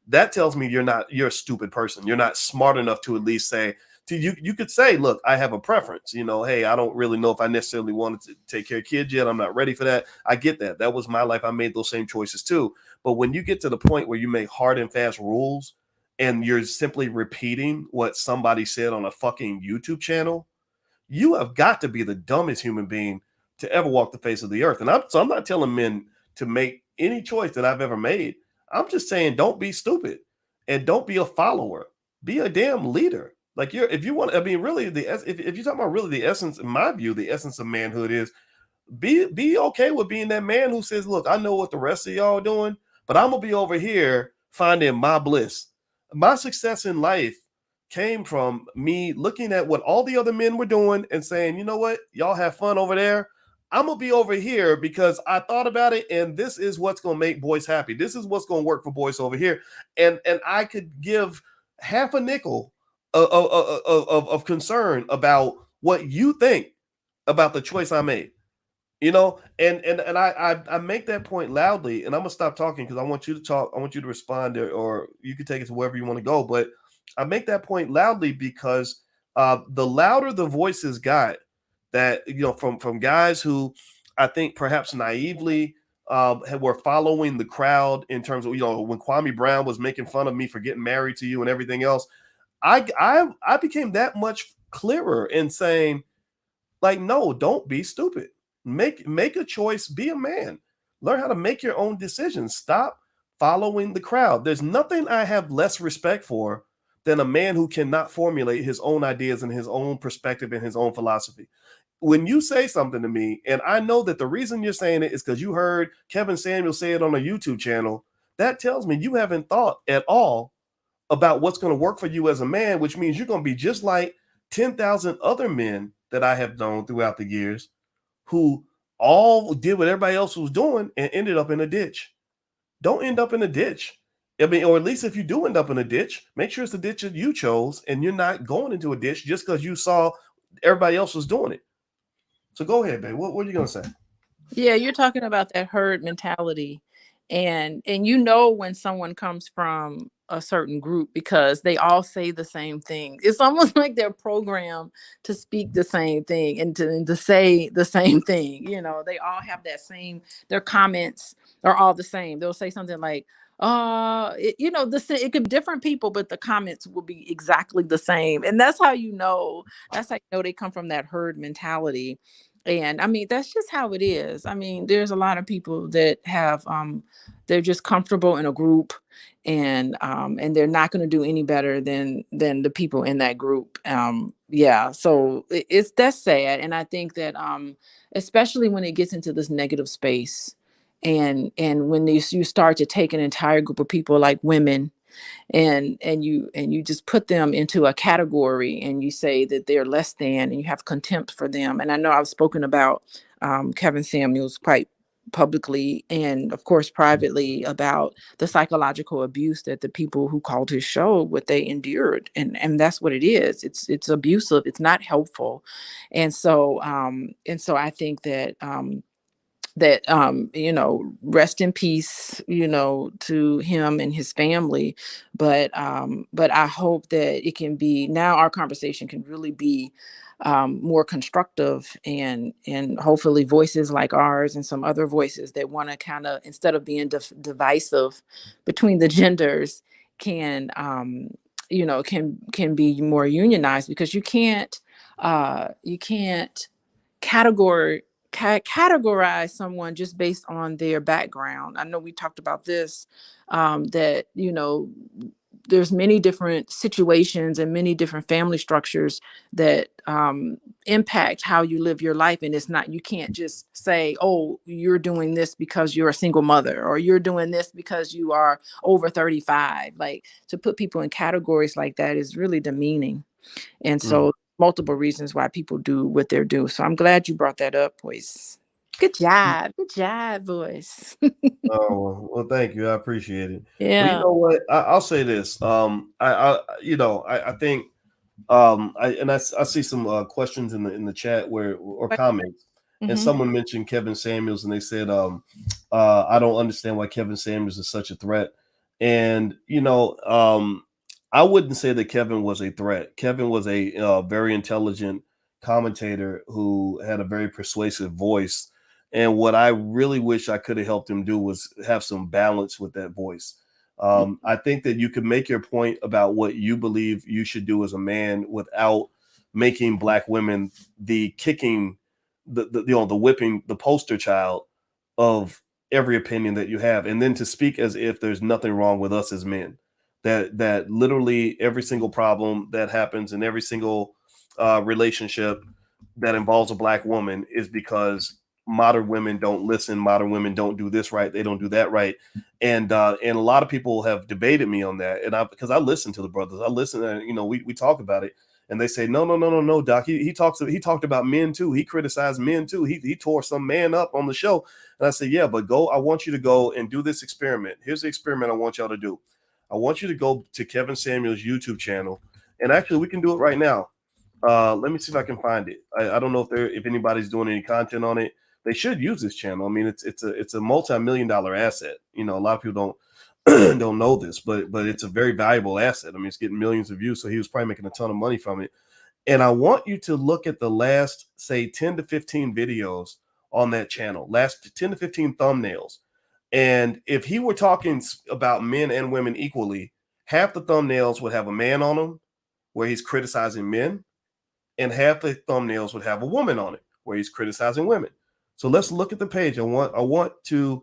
That tells me you're a stupid person. You're not smart enough to at least say to you could say, look, I have a preference. You know, hey, I don't really know if I necessarily wanted to take care of kids yet. I'm not ready for that. I get that. That was my life. I made those same choices too. But when you get to the point where you make hard and fast rules and you're simply repeating what somebody said on a fucking YouTube channel, you have got to be the dumbest human being to ever walk the face of the earth. And I'm not telling men to make any choice that I've ever made. I'm just saying don't be stupid and don't be a follower. Be a damn leader. Like if you want, I mean, really, if you're talking about really the essence, in my view, the essence of manhood is be okay with being that man who says, look, I know what the rest of y'all are doing, but I'm gonna be over here finding my bliss. My success in life came from me looking at what all the other men were doing and saying, you know what, y'all have fun over there. I'm gonna be over here because I thought about it, and this is what's gonna make boys happy. This is what's gonna work for boys over here. And I could give half a nickel of concern about what you think about the choice I made. You know, and I make that point loudly, and I'm gonna stop talking because I want you to talk. I want you to respond, or you can take it to wherever you want to go. But I make that point loudly because the louder the voices got, that from guys who I think perhaps naively were following the crowd in terms of when Kwame Brown was making fun of me for getting married to you and everything else. I became that much clearer in saying, like, no, don't be stupid. Make a choice. Be a man. Learn how to make your own decisions. Stop following the crowd. There's nothing I have less respect for than a man who cannot formulate his own ideas and his own perspective and his own philosophy. When you say something to me, and I know that the reason you're saying it is because you heard Kevin Samuel say it on a YouTube channel, that tells me you haven't thought at all about what's going to work for you as a man, which means you're going to be just like 10,000 other men that I have known throughout the years who all did what everybody else was doing and ended up in a ditch. Don't end up in a ditch. I mean, or at least if you do end up in a ditch, make sure it's the ditch that you chose and you're not going into a ditch just because you saw everybody else was doing it. So go ahead, babe. What are you going to say? Yeah, you're talking about that herd mentality. And when someone comes from a certain group because they all say the same thing. It's almost like they're programmed to speak the same thing and to say the same thing. They all have that same, their comments are all the same. They'll say something like, it could be different people, but the comments will be exactly the same. And that's how you know they come from that herd mentality. And I mean, that's just how it is. I mean, there's a lot of people that have they're just comfortable in a group, and they're not going to do any better than the people in that group. Yeah, so that's sad. And I think that especially when it gets into this negative space, and when you start to take an entire group of people like women, and you just put them into a category, and you say that they're less than, and you have contempt for them. And I know I've spoken about Kevin Samuels quite publicly, and of course privately, about the psychological abuse that the people who called his show, what they endured. And that's what it is. It's abusive. It's not helpful. And so I think that rest in peace, to him and his family. But I hope that it can be, now our conversation can really be more constructive, and hopefully voices like ours and some other voices that want to kind of, instead of being divisive between the genders, can can be more unionized, because you can't categorize someone just based on their background. I know we talked about this, that there's many different situations and many different family structures that impact how you live your life. And you can't just say, oh, you're doing this because you're a single mother, or you're doing this because you are over 35. Like, to put people in categories like that is really demeaning. And Mm. so multiple reasons why people do what they're doing. So I'm glad you brought that up, boys. Good job. Good job, boys. Oh, well, thank you. I appreciate it. Well, you Yeah. know what? I'll say this. I think, I see some questions in the chat or comments, and Mm-hmm. someone mentioned Kevin Samuels, and they said, I don't understand why Kevin Samuels is such a threat. And I wouldn't say that Kevin was a threat. Kevin was a very intelligent commentator who had a very persuasive voice. And what I really wish I could have helped him do was have some balance with that voice. I think that you could make your point about what you believe you should do as a man without making black women the kicking, the whipping, the poster child of every opinion that you have, and then to speak as if there's nothing wrong with us as men. That literally every single problem that happens in every single relationship that involves a black woman is because modern women don't listen, modern women don't do this right, they don't do that right. And a lot of people have debated me on that, and I because I listen to the brothers, I listen, and we talk about it, and they say no, doc, he talked about men too, he criticized men too, he tore some man up on the show. And I said, yeah, but I want you to go and do this experiment. Here's the experiment I want y'all to do. I want you to go to Kevin Samuels YouTube channel, and actually we can do it right now. Let me see if I can find it. I don't know if anybody's doing any content on it. They should use this channel. I mean, it's a multi-million-dollar asset. A lot of people don't don't know this, but it's a very valuable asset. I mean, it's getting millions of views, so he was probably making a ton of money from it. And I want you to look at the last, say, 10 to 15 videos on that channel, last 10 to 15 thumbnails. And if he were talking about men and women equally, half the thumbnails would have a man on them where he's criticizing men, and half the thumbnails would have a woman on it where he's criticizing women. So let's look at the page. I want to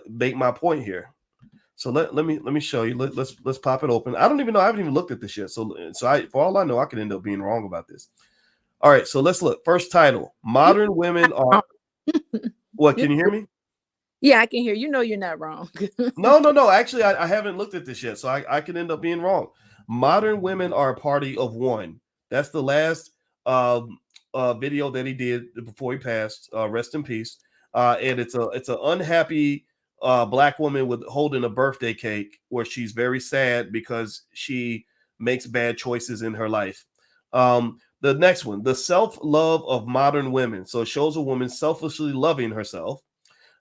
make my point here. So let me show you. Let's pop it open. I don't even know. I haven't even looked at this yet. So for all I know, I could end up being wrong about this. All right. So let's look. First title: Modern women are. What? Can you hear me? Yeah, I can hear. You know you're not wrong. No. Actually, I haven't looked at this yet, so I could end up being wrong. Modern women are a party of one. That's the last video that he did before he passed. Rest in peace. And it's an unhappy black woman with holding a birthday cake where she's very sad because she makes bad choices in her life. The next one, the self-love of modern women. So it shows a woman selfishly loving herself.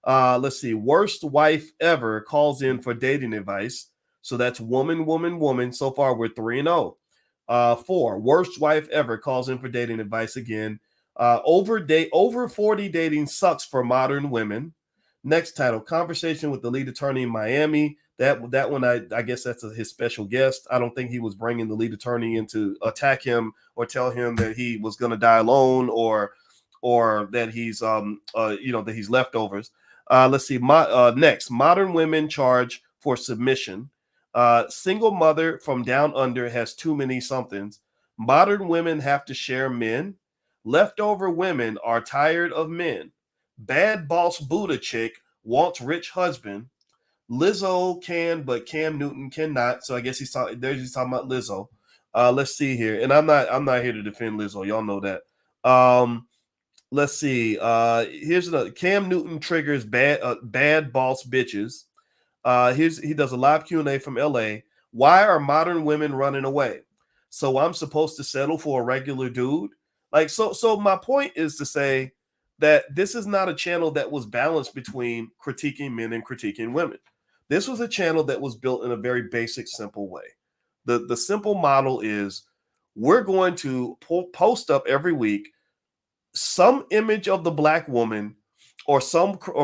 Let's see, worst wife ever calls in for dating advice. So that's woman. So far, we're 3-0. 4, worst wife ever calls in for dating advice again. Over 40 dating sucks for modern women. Next title, conversation with the lead attorney in Miami. That one, I guess that's his special guest. I don't think he was bringing the lead attorney in to attack him or tell him that he was going to die alone or that he's that he's leftovers. Let's see. Next, modern women charge for submission. Single mother from down under has too many somethings. Modern women have to share men. Leftover women are tired of men. Bad boss Buddha chick wants rich husband. Lizzo can, but Cam Newton cannot. So I guess he's talking about Lizzo. Let's see here, and I'm not here to defend Lizzo. Y'all know that. Let's see. Here's another. Cam Newton triggers bad boss bitches. He does a live Q&A from LA. Why are modern women running away? So I'm supposed to settle for a regular dude? Like, so my point is to say that this is not a channel that was balanced between critiquing men and critiquing women. This was a channel that was built in a very basic, simple way. The simple model is we're going to post up every week some image of the black woman or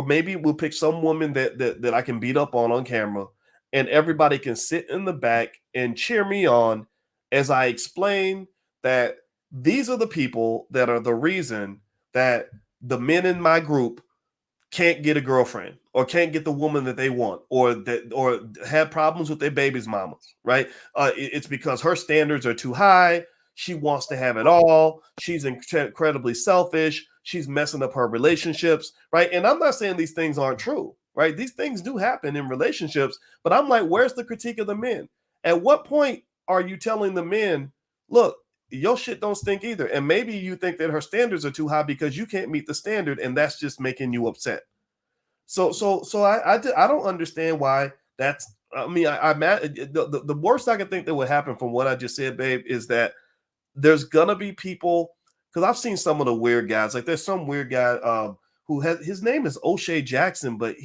maybe we'll pick some woman that I can beat up on camera, and everybody can sit in the back and cheer me on as I explain that these are the people that are the reason that the men in my group can't get a girlfriend or can't get the woman that they want or have problems with their baby's mamas, right? It's because her standards are too high. She wants to have it all. She's incredibly selfish. She's messing up her relationships, right? And I'm not saying these things aren't true, right? These things do happen in relationships, but I'm like, where's the critique of the men? At what point are you telling the men, look, your shit don't stink either. And maybe you think that her standards are too high because you can't meet the standard, and that's just making you upset. So I don't understand why that's. I mean, the worst I can think that would happen from what I just said, babe, is that there's gonna be people, because I've seen some of the weird guys. Like there's some weird guy who has, his name is O'Shea Jackson, but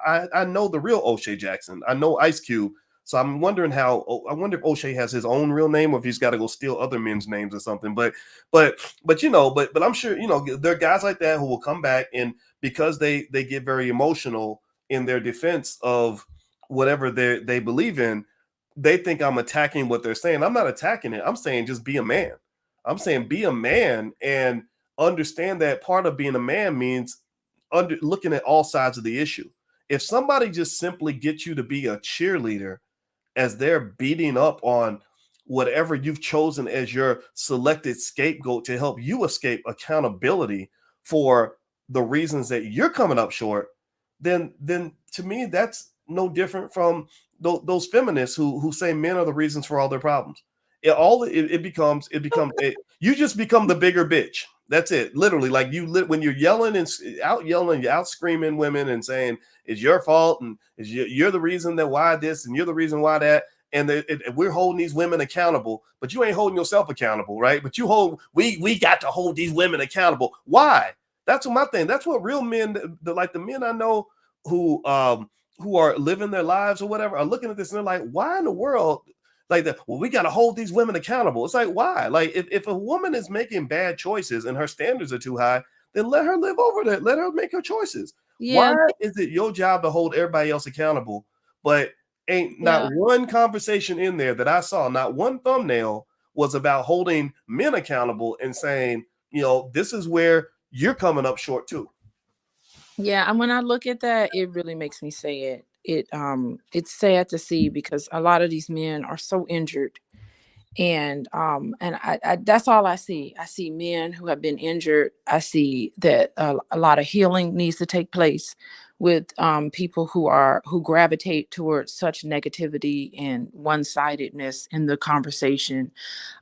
I know the real O'Shea Jackson. I know Ice Cube. So I'm wondering I wonder if O'Shea has his own real name or if he's got to go steal other men's names or something. But I'm sure, there are guys like that who will come back, and because they get very emotional in their defense of whatever they believe in, they think I'm attacking what they're saying. I'm not attacking it. I'm saying just be a man. I'm saying be a man and understand that part of being a man means looking at all sides of the issue. If somebody just simply gets you to be a cheerleader as they're beating up on whatever you've chosen as your selected scapegoat to help you escape accountability for the reasons that you're coming up short, then to me that's no different from those feminists who say men are the reasons for all their problems. It becomes you just become the bigger bitch. That's it. Literally, like when you're yelling and you're out screaming women and saying it's your fault and you're the reason that why this and you're the reason why that. And we're holding these women accountable, but you ain't holding yourself accountable, right? But we got to hold these women accountable. Why? That's what my thing. That's what real men, like the men I know who are living their lives or whatever, are looking at this and they're like, why in the world? Like that, well, we got to hold these women accountable. It's like, why? Like, if a woman is making bad choices and her standards are too high, then let her live over that. Let her make her choices. Yeah. Why is it your job to hold everybody else accountable, but ain't not one conversation in there that I saw, not one thumbnail was about holding men accountable and saying, this is where you're coming up short too. Yeah, and when I look at that, it really makes me say it. It's sad to see because a lot of these men are so injured, and I that's all I see. I see men who have been injured. I see that a lot of healing needs to take place with people who gravitate towards such negativity and one-sidedness in the conversation.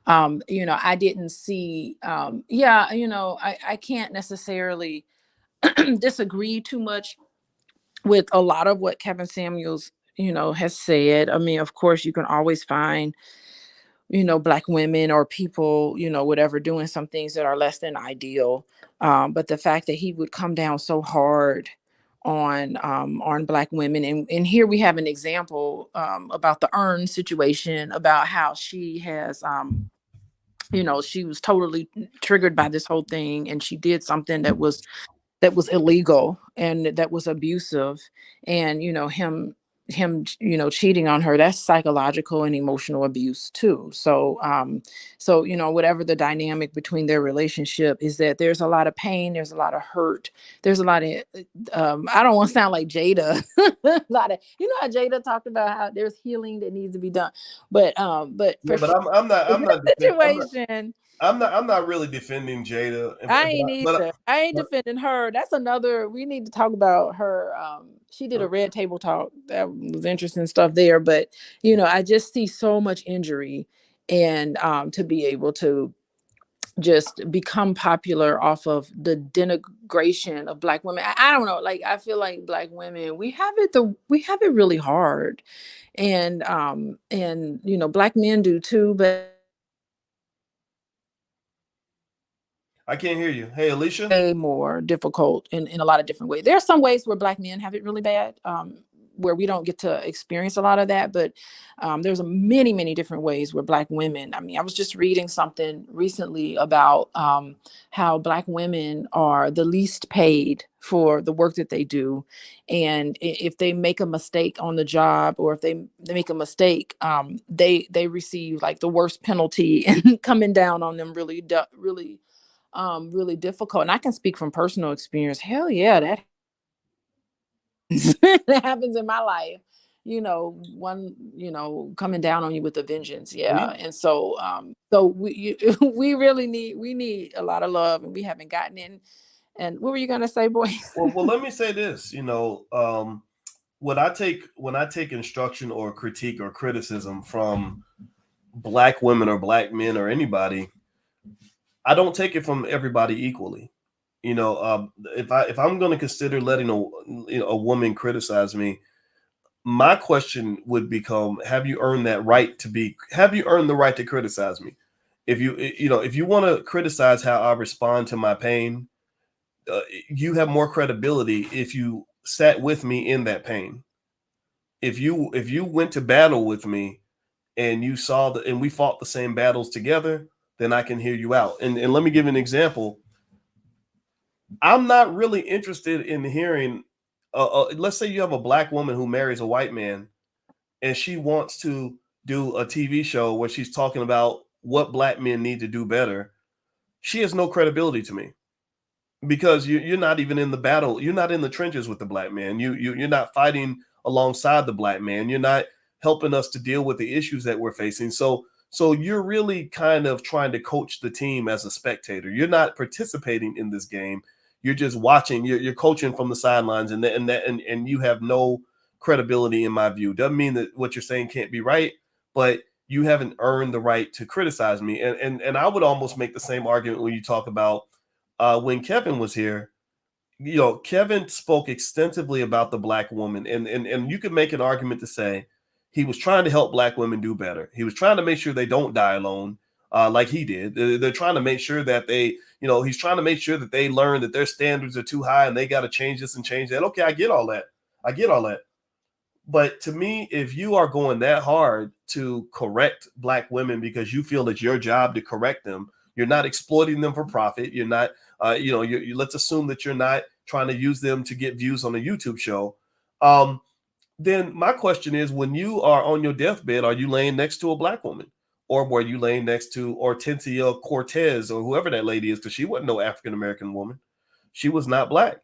I didn't see. I can't necessarily disagree too much with a lot of what Kevin Samuels, has said. I mean, of course, you can always find, Black women or people, whatever, doing some things that are less than ideal. But the fact that he would come down so hard on Black women, and here we have an example about the Earn situation, about how she has she was totally triggered by this whole thing, and she did something that was illegal and that was abusive, and him cheating on her, that's psychological and emotional abuse too. So whatever the dynamic between their relationship is, that there's a lot of pain, there's a lot of hurt, there's a lot of I don't want to sound like Jada a lot of, how Jada talked about how there's healing that needs to be done, but I'm not situation. I'm not really defending Jada. I ain't either. I ain't defending her. That's another. We need to talk about her. She did a Red Table Talk. That was interesting stuff there. But I just see so much injury, and to be able to just become popular off of the denigration of Black women. I don't know. Like, I feel like Black women, we have it really hard, and Black men do too, but I can't hear you. Hey, Alicia. Way more difficult in a lot of different ways. There are some ways where Black men have it really bad, where we don't get to experience a lot of that. But there's many, many different ways where Black women. I mean, I was just reading something recently about how Black women are the least paid for the work that they do, and if they make a mistake on the job, or if they make a mistake, they receive like the worst penalty and coming down on them really difficult. And I can speak from personal experience. Hell yeah, that that happens in my life. One, coming down on you with a vengeance. Yeah. And so we really need a lot of love, and we haven't gotten in. And what were you gonna say, boy? Well, let me say this. When I take instruction or critique or criticism from black women or black men or anybody, I don't take it from everybody equally. You know, if I'm going to consider letting a woman criticize me, my question would become: have you earned that right to be? Have you earned the right to criticize me? If you want to criticize how I respond to my pain, uh, you have more credibility if you sat with me in that pain. If you went to battle with me and you saw and we fought the same battles together, then I can hear you out. And let me give you an example. I'm not really interested in hearing. Let's say you have a black woman who marries a white man, and she wants to do a TV show where she's talking about what black men need to do better. She has no credibility to me because you're not even in the battle. You're not in the trenches with the black man. You're not fighting alongside the black man. You're not helping us to deal with the issues that we're facing. So you're really kind of trying to coach the team as a spectator. You're not participating in this game. You're just watching. You're coaching from the sidelines, and you have no credibility in my view. Doesn't mean that what you're saying can't be right, but you haven't earned the right to criticize me. And I would almost make the same argument when you talk about when Kevin was here. You know, Kevin spoke extensively about the black woman, and you could make an argument to say he was trying to help black women do better. He was trying to make sure they don't die alone, like he did. They're trying to make sure that he's trying to make sure that they learn that their standards are too high and they got to change this and change that. Okay, I get all that. I get all that. But to me, if you are going that hard to correct black women because you feel it's your job to correct them, you're not exploiting them for profit. You're not, let's assume that you're not trying to use them to get views on a YouTube show. Then my question is, when you are on your deathbed, are you laying next to a black woman? Or were you laying next to Hortensia Cortez or whoever that lady is? Because she wasn't no African American woman. She was not black.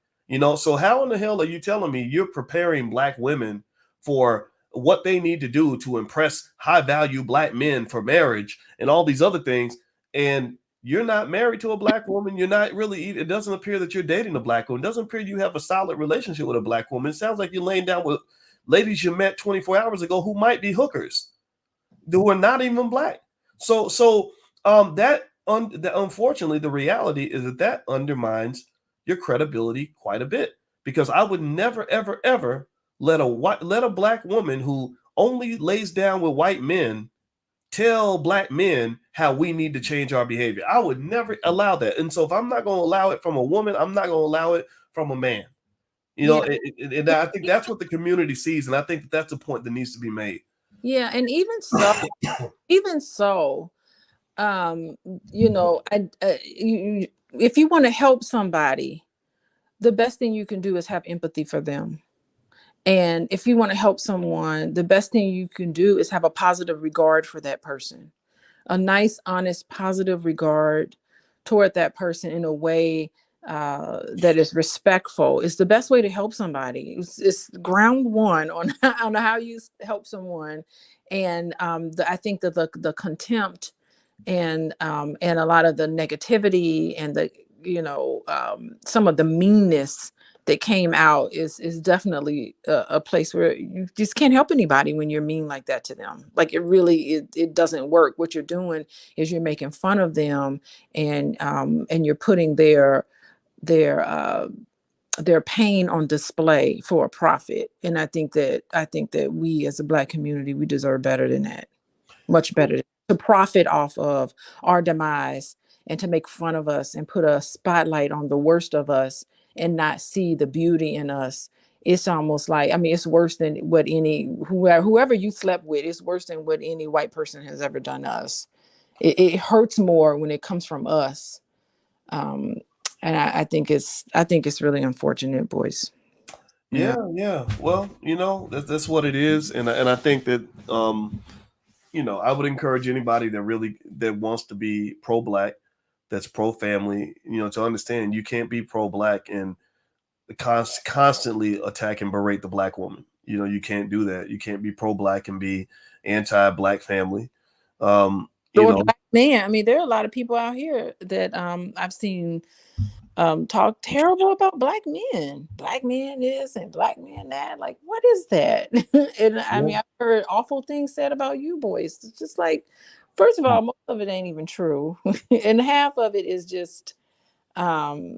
So how in the hell are you telling me you're preparing black women for what they need to do to impress high value black men for marriage and all these other things? And you're not married to a black woman. You're not really, it doesn't appear that you're dating a black woman. It doesn't appear you have a solid relationship with a black woman. It sounds like you're laying down with ladies you met 24 hours ago who might be hookers, who are not even black. That unfortunately, the reality is that undermines your credibility quite a bit, because I would never, ever, ever let a black woman who only lays down with white men tell black men how we need to change our behavior. I would never allow that. And so if I'm not going to allow it from a woman, I'm not going to allow it from a man. Yeah. And I think that's what the community sees, and I think that's a point that needs to be made. Yeah, and even so, if you want to help somebody, the best thing you can do is have empathy for them. And if you want to help someone, the best thing you can do is have a positive regard for that person, a nice, honest, positive regard toward that person in a way that is respectful. Is the best way to help somebody. It's ground one on how you help someone. And I think that the contempt and a lot of the negativity and the some of the meanness that came out is definitely a place where you just can't help anybody when you're mean like that to them. Like it doesn't work. What you're doing is you're making fun of them, and you're putting their pain on display for a profit. And I think that we as a Black community, we deserve better than that. Much better to profit off of our demise and to make fun of us and put a spotlight on the worst of us and not see the beauty in us. It's almost like, I mean, it's worse than what whoever you slept with, it's worse than what any white person has ever done to us. It hurts more when it comes from us. And I think it's really unfortunate, boys. Yeah. Well, that's what it is, and I think that I would encourage anybody that wants to be pro-black, that's pro-family, to understand you can't be pro-black and constantly attack and berate the black woman. You can't do that. You can't be pro-black and be anti-black family. Black man. I mean, there are a lot of people out here that I've seen talk terrible about black men. Black man this and black man that. Like, what is that? And I mean, I've heard awful things said about you boys. It's just like, First of all, most of it ain't even true. And half of it is just um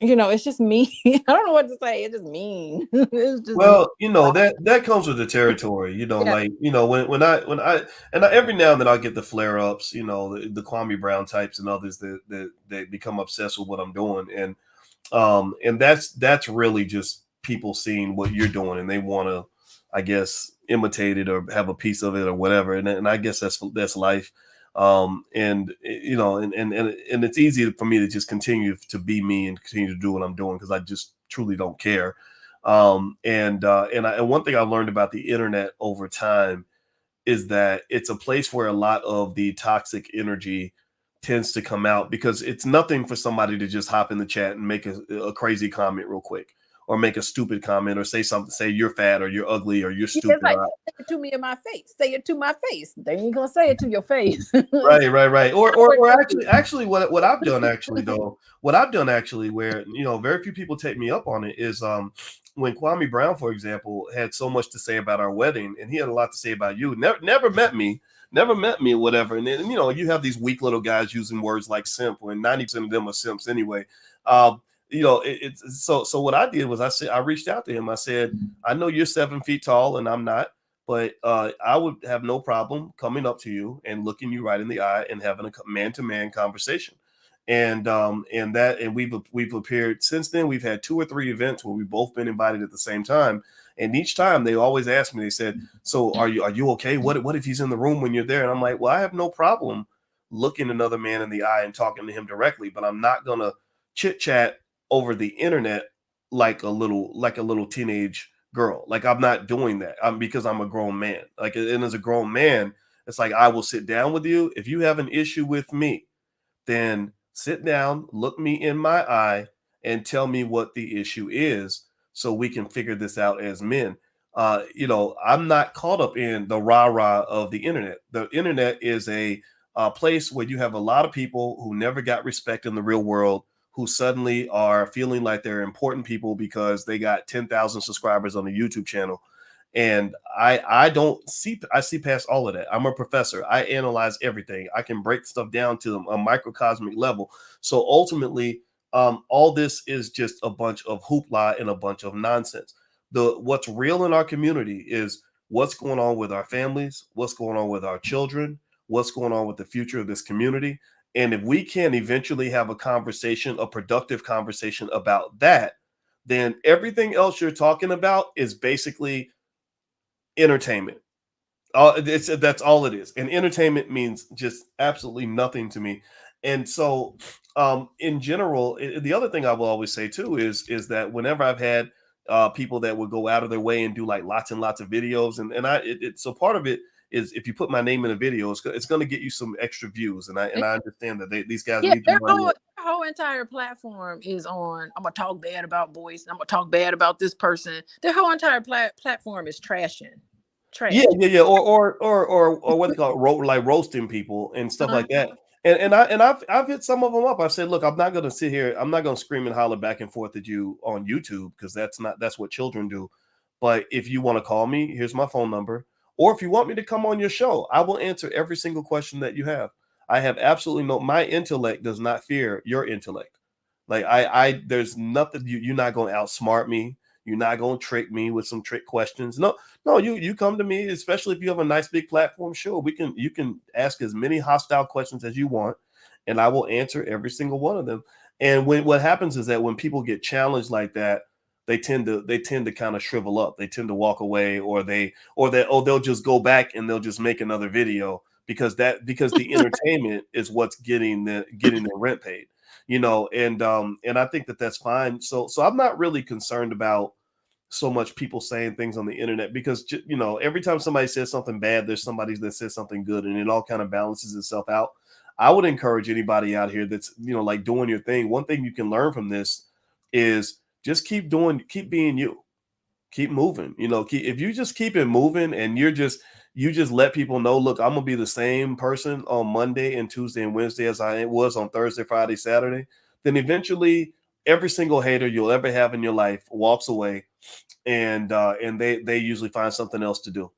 it's just mean. I don't know what to say. It's just mean. It's just mean. Well, that comes with the territory. Yeah. Like every now and then I get the flare ups. The Kwame Brown types and others that become obsessed with what I'm doing, and that's really just people seeing what you're doing and they want to, I guess, imitate it or have a piece of it or whatever. And I guess that's life. And it's easy for me to just continue to be me and continue to do what I'm doing because I just truly don't care. And one thing I've learned about the internet over time is that it's a place where a lot of the toxic energy tends to come out because it's nothing for somebody to just hop in the chat and make a crazy comment real quick or make a stupid comment or say something, say you're fat or you're ugly or you're Yeah, stupid. it's like, say it to me in my face. Say it to my face. They ain't gonna say it to your face. Right. Or actually what I've done actually though, what I've done actually where, very few people take me up on it is when Kwame Brown, for example, had so much to say about our wedding and he had a lot to say about you, never met me or whatever. And then, you have these weak little guys using words like simp when 90% of them are simps anyway. So what I did was I reached out to him. I said, I know you're 7 feet tall and I'm not, but I would have no problem coming up to you and looking you right in the eye and having a man-to-man conversation. And we've appeared since then. We've had 2 or 3 events where we've both been invited at the same time. And each time they always ask me, they said, so are you okay? What if he's in the room when you're there? And I'm like, well, I have no problem looking another man in the eye and talking to him directly, but I'm not going to chit chat over the internet like a little teenage girl. Like I'm not doing that. Because I'm a grown man. Like, and as a grown man, it's like I will sit down with you. If you have an issue with me, then sit down, look me in my eye, and tell me what the issue is so we can figure this out as men. I'm not caught up in the rah-rah of the internet. The internet is a place where you have a lot of people who never got respect in the real world, who suddenly are feeling like they're important people because they got 10,000 subscribers on the YouTube channel. And I see past all of that. I'm a professor. I analyze everything. I can break stuff down to a microcosmic level. So ultimately, all this is just a bunch of hoopla and a bunch of nonsense. What's real in our community is what's going on with our families, what's going on with our children, what's going on with the future of this community. And if we can eventually have a conversation, a productive conversation about that, then everything else you're talking about is basically entertainment. That's all it is. And entertainment means just absolutely nothing to me. And so, in general, the other thing I will always say too is that whenever I've had people that would go out of their way and do like lots and lots of videos, so part of it is if you put my name in a video, it's going to get you some extra views, and I understand that these guys Yeah, need the money. their whole entire platform is on. I'm gonna talk bad about boys. I'm gonna talk bad about this person. Their whole entire platform is trashing. Trash. Yeah. Or what they call it, like roasting people and stuff Uh, like that. And I've hit some of them up. I said, look, I'm not going to sit here. I'm not going to scream and holler back and forth at you on YouTube because that's what children do. But if you want to call me, here's my phone number. Or if you want me to come on your show, I will answer every single question that you have. I have absolutely my intellect does not fear your intellect. Like there's nothing you're not going to outsmart me. You're not going to trick me with some trick questions. No, you come to me, especially if you have a nice big platform. Sure, you can ask as many hostile questions as you want, and I will answer every single one of them. And what happens is that when people get challenged like that, they tend to kind of shrivel up. They tend to walk away, or they'll just go back and they'll just make another video because the entertainment is what's getting their rent paid. And I think that that's fine. So I'm not really concerned about so much people saying things on the internet because every time somebody says something bad, there's somebody that says something good, and it all kind of balances itself out. I would encourage anybody out here that's like doing your thing. One thing you can learn from this is just keep being you, keep moving. If you just keep it moving and you just let people know, look, I'm gonna be the same person on Monday and Tuesday and Wednesday as I was on Thursday, Friday, Saturday, then eventually every single hater you'll ever have in your life walks away, and they usually find something else to do.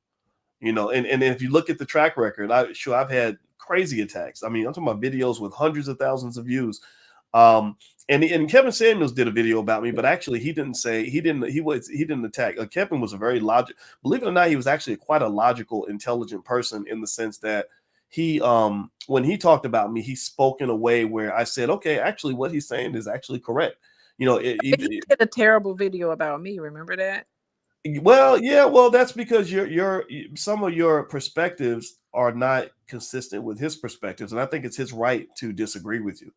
You know, and if you look at the track record, I've had crazy attacks. I mean, I'm talking about videos with hundreds of thousands of views. Um, and Kevin Samuels did a video about me, but actually he didn't attack. Kevin was a very believe it or not, he was actually quite a logical, intelligent person in the sense that he when he talked about me, he spoke in a way where I said, okay, actually what he's saying is actually correct. You know, He did a terrible video about me. Remember that? well, yeah, well, that's because your some of your perspectives are not consistent with his perspectives, and I think it's his right to disagree with you,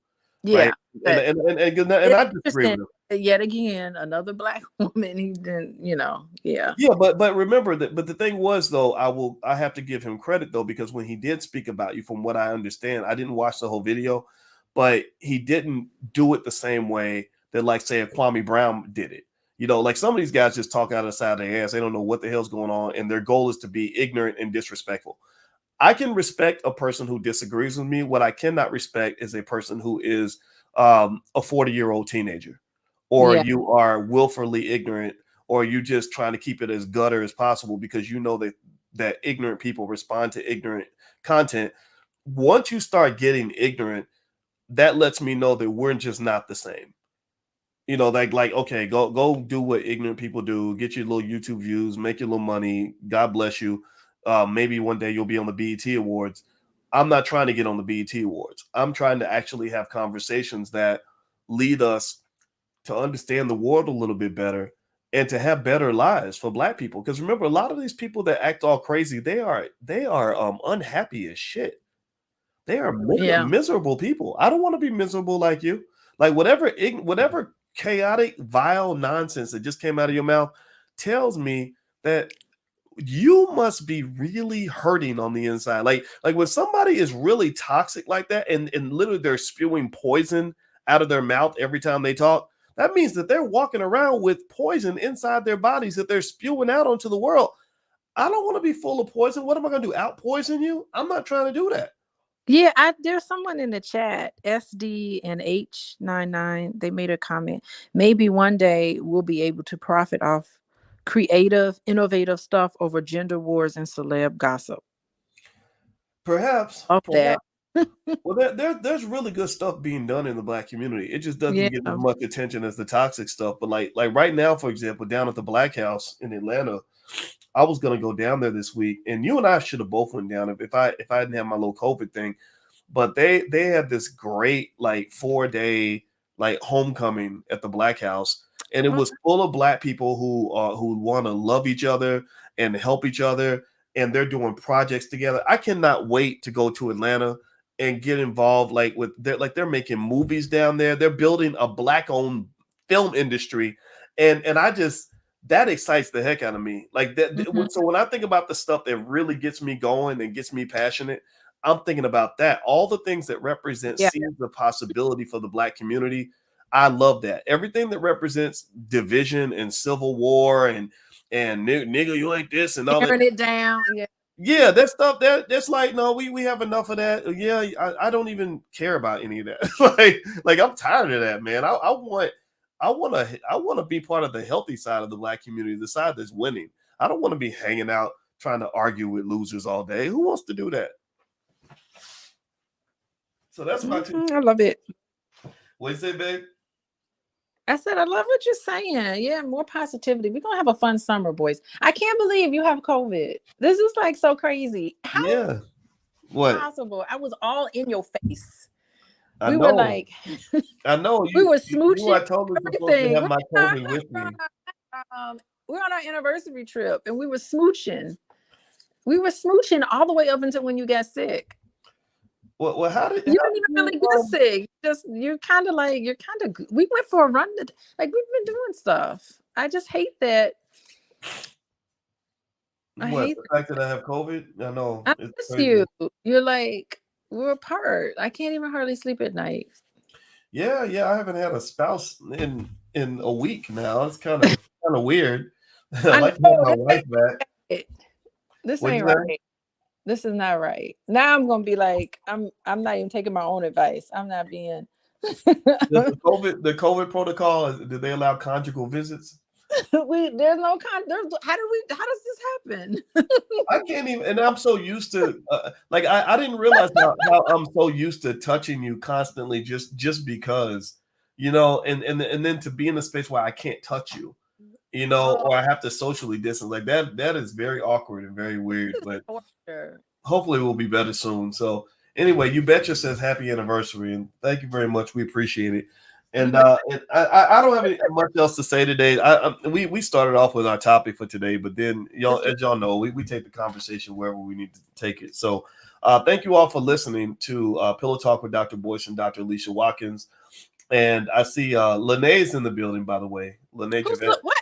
right? Yeah, And but and I disagree with interesting. him. Yet again, another black woman. He didn't, yeah. Yeah, but remember that. But the thing was, though, I have to give him credit though, because when he did speak about you, from what I understand, I didn't watch the whole video, but he didn't do it the same way that, like, say, a Kwame Brown did it. You know, like some of these guys just talk out of the side of their ass. They don't know what the hell's going on, and their goal is to be ignorant and disrespectful. I can respect a person who disagrees with me. What I cannot respect is a person who is a 40-year-old teenager, or Yeah. you are willfully ignorant, or you just trying to keep it as gutter as possible because you know that ignorant people respond to ignorant content. Once you start getting ignorant, that lets me know that we're just not the same. You know, like okay, go do what ignorant people do, get your little YouTube views, make your little money. God bless you. Maybe one day you'll be on the BET Awards. I'm not trying to get on the BET Awards. I'm trying to actually have conversations that lead us to understand the world a little bit better and to have better lives for Black people. Because remember, a lot of these people that act all crazy, they are unhappy as shit. They are Yeah. miserable people. I don't want to be miserable like you. Like whatever chaotic, vile nonsense that just came out of your mouth tells me that you must be really hurting on the inside. Like when somebody is really toxic like that, and literally they're spewing poison out of their mouth every time they talk, that means that they're walking around with poison inside their bodies that they're spewing out onto the world. I don't want to be full of poison. What am I going to do? Out poison you? I'm not trying to do that. Yeah, there's someone in the chat, SD and H99. They made a comment. Maybe one day we'll be able to profit off creative, innovative stuff over gender wars and celeb gossip. Perhaps. Of that. Well, there's really good stuff being done in the Black community. It just doesn't Yeah. get as much attention as the toxic stuff. But like right now, for example, down at the Black House in Atlanta, I was gonna go down there this week, and you and I should have both went down if I didn't have my little COVID thing. But they had this great like 4-day like homecoming at the Black House, and it was full of Black people who want to love each other and help each other, and they're doing projects together. I cannot wait to go to Atlanta and get involved they're making movies down there. They're building a Black-owned film industry, and I just that excites the heck out of me. Like that. Mm-hmm. So when I think about the stuff that really gets me going and gets me passionate, I'm thinking about that. All the things that represent seeds of possibility for the Black community. I love that. Everything that represents division and civil war and nigga, you ain't this and all that. Tearing it down. Yeah. Yeah, that stuff that's like, no, we have enough of that. Yeah, I don't even care about any of that. like I'm tired of that, man. I want to be part of the healthy side of the Black community, the side that's winning. I don't want to be hanging out trying to argue with losers all day. Who wants to do that? So that's my I love it. What you say, babe? I said, I love what you're saying. Yeah, more positivity. We're going to have a fun summer, boys. I can't believe you have COVID. This is like so crazy. How Yeah. What? Possible? I was all in your face. I We know. were like, I know. We were smooching. I told you to have my COVID with me. We're on our anniversary trip and we were smooching. We were smooching all the way up until when you got sick. Well, how did you didn't even really get sick? We went for a run. Like we've been doing stuff. I just hate that. The fact that I have COVID? I know. I miss you. You're like, we're apart. I can't even hardly sleep at night. Yeah. I haven't had a spouse in a week now. It's kind of weird. I like to have my wife back. This ain't right. This is not right. Now I'm gonna be like, I'm not even taking my own advice. I'm not being the COVID protocol, did they allow conjugal visits? There's no how does this happen? I can't even, and I'm so used to like I didn't realize how I'm so used to touching you constantly just because, and then to be in a space where I can't touch you, or I have to socially distance like that. That is very awkward and very weird. But For sure. hopefully we'll be better soon. So anyway, you betcha says happy anniversary and thank you very much. We appreciate it. And I don't have much else to say today. We started off with our topic for today, but then as y'all know, we take the conversation wherever we need to take it. So thank you all for listening to Pillow Talk with Dr. Boyce and Dr. Alicia Watkins. And I see Lene's in the building, by the way. Lene Javette. What?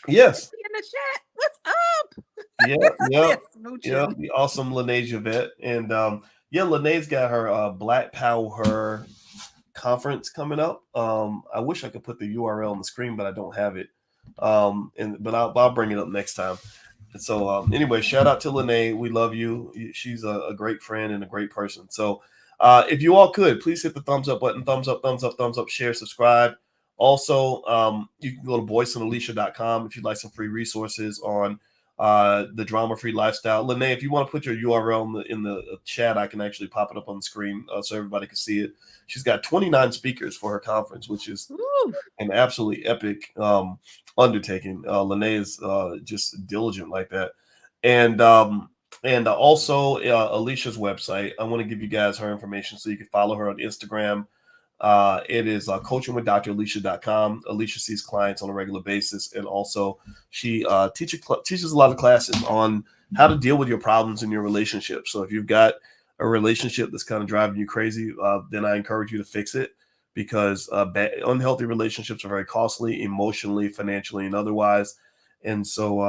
Yes. In the chat. What's up? Yeah. The awesome Lene Javette. And Lene's got her Black Power conference coming up. I wish I could put the URL on the screen, but I don't have it. But I'll bring it up next time. And so anyway, shout out to Lene. We love you. She's a great friend and a great person. So if you all could, please hit the thumbs up button. Thumbs up, share, subscribe. Also, you can go to boyceandalicia.com if you'd like some free resources on the drama-free lifestyle. Lene, if you want to put your URL in the chat, I can actually pop it up on the screen so everybody can see it. She's got 29 speakers for her conference, which is an absolutely epic undertaking. Lene is just diligent like that. And also Alicia's website. I want to give you guys her information so you can follow her on Instagram. It is coachingwithdralicia.com. Alicia sees clients on a regular basis, and also she teaches a lot of classes on how to deal with your problems in your relationship. So if you've got a relationship that's kind of driving you crazy, then I encourage you to fix it, because unhealthy relationships are very costly emotionally, financially, and otherwise. And so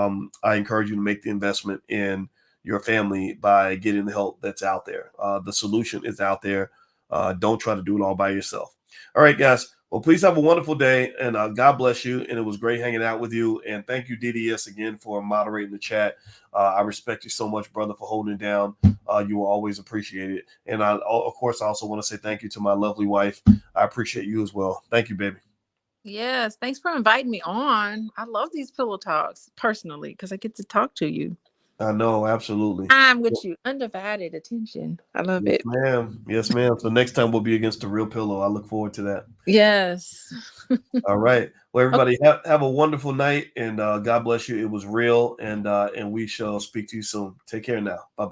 I encourage you to make the investment in your family by getting the help that's out there. The solution is out there. Don't try to do it all by yourself. All right, guys. Well, please have a wonderful day, and God bless you. And it was great hanging out with you. And thank you, DDS, again for moderating the chat. I respect you so much, brother, for holding it down. You will always appreciate it. And of course, I also want to say thank you to my lovely wife. I appreciate you as well. Thank you, baby. Yes, thanks for inviting me on. I love these pillow talks personally because I get to talk to you. I know, absolutely. I'm with you. Undivided attention. I love it. Ma'am. Yes, ma'am. So next time we'll be against the real pillow. I look forward to that. Yes. All right. Well, everybody have a wonderful night, and God bless you. It was real, and we shall speak to you soon. Take care now. Bye-bye.